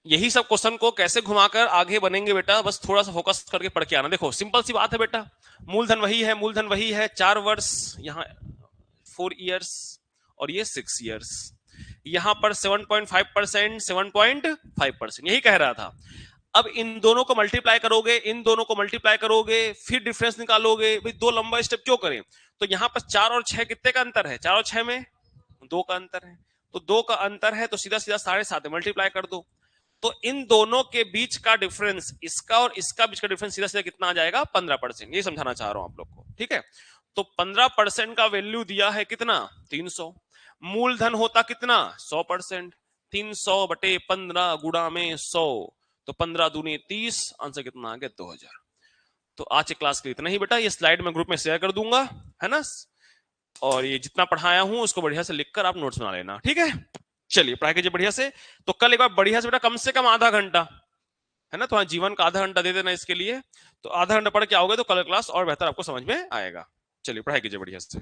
यही सब क्वेश्चन को कैसे घुमाकर आगे बनेंगे बेटा, बस थोड़ा सा फोकस करके पढ़ के आना। देखो सिंपल सी बात है बेटा, मूलधन वही है, मूलधन वही है, 4 वर्ष, यहाँ 4 इयर्स और ये 6 इयर्स, यहां पर 7.5%, 7.5%, यही कह रहा था। अब इन दोनों को मल्टीप्लाई करोगे, इन दोनों को मल्टीप्लाई करोगे, फिर डिफरेंस निकालोगे। भाई दो लंबा स्टेप क्यों करें? तो यहां पर 4 और 6 कितने का अंतर है? 4 और 6 में 2 का अंतर है, तो 2 का अंतर है, तो सीधा सीधा 7.5 मल्टीप्लाई कर दो। तो इन दोनों के बीच का डिफरेंस, इसका और इसका बीच का डिफरेंस सीधा सीधा कितना आ जाएगा? 15%। ये समझाना चाह रहा हूं आप लोग को, ठीक है? तो 15% का वैल्यू दिया है कितना? 300। मूलधन होता कितना? 100%। 300/15 गुणा में 100, तो 15 दूनी 30, आंसर कितना आ गया? 2000। तो आज के क्लास के लिए इतना ही बेटा, ये स्लाइड में ग्रुप में शेयर कर दूंगा, है ना? और ये जितना पढ़ाया हूं उसको बढ़िया से लिखकर आप नोट्स बना लेना, ठीक है? चलिए पढ़ाई कीजिए बढ़िया से। तो कल एक बार बढ़िया से बेटा, कम से कम आधा घंटा, है ना, तुम्हारे जीवन का आधा घंटा दे देना इसके लिए। तो आधा घंटा पढ़ के आओगे तो कल क्लास और बेहतर आपको समझ में आएगा। चलिए पढ़ाई कीजिए बढ़िया से।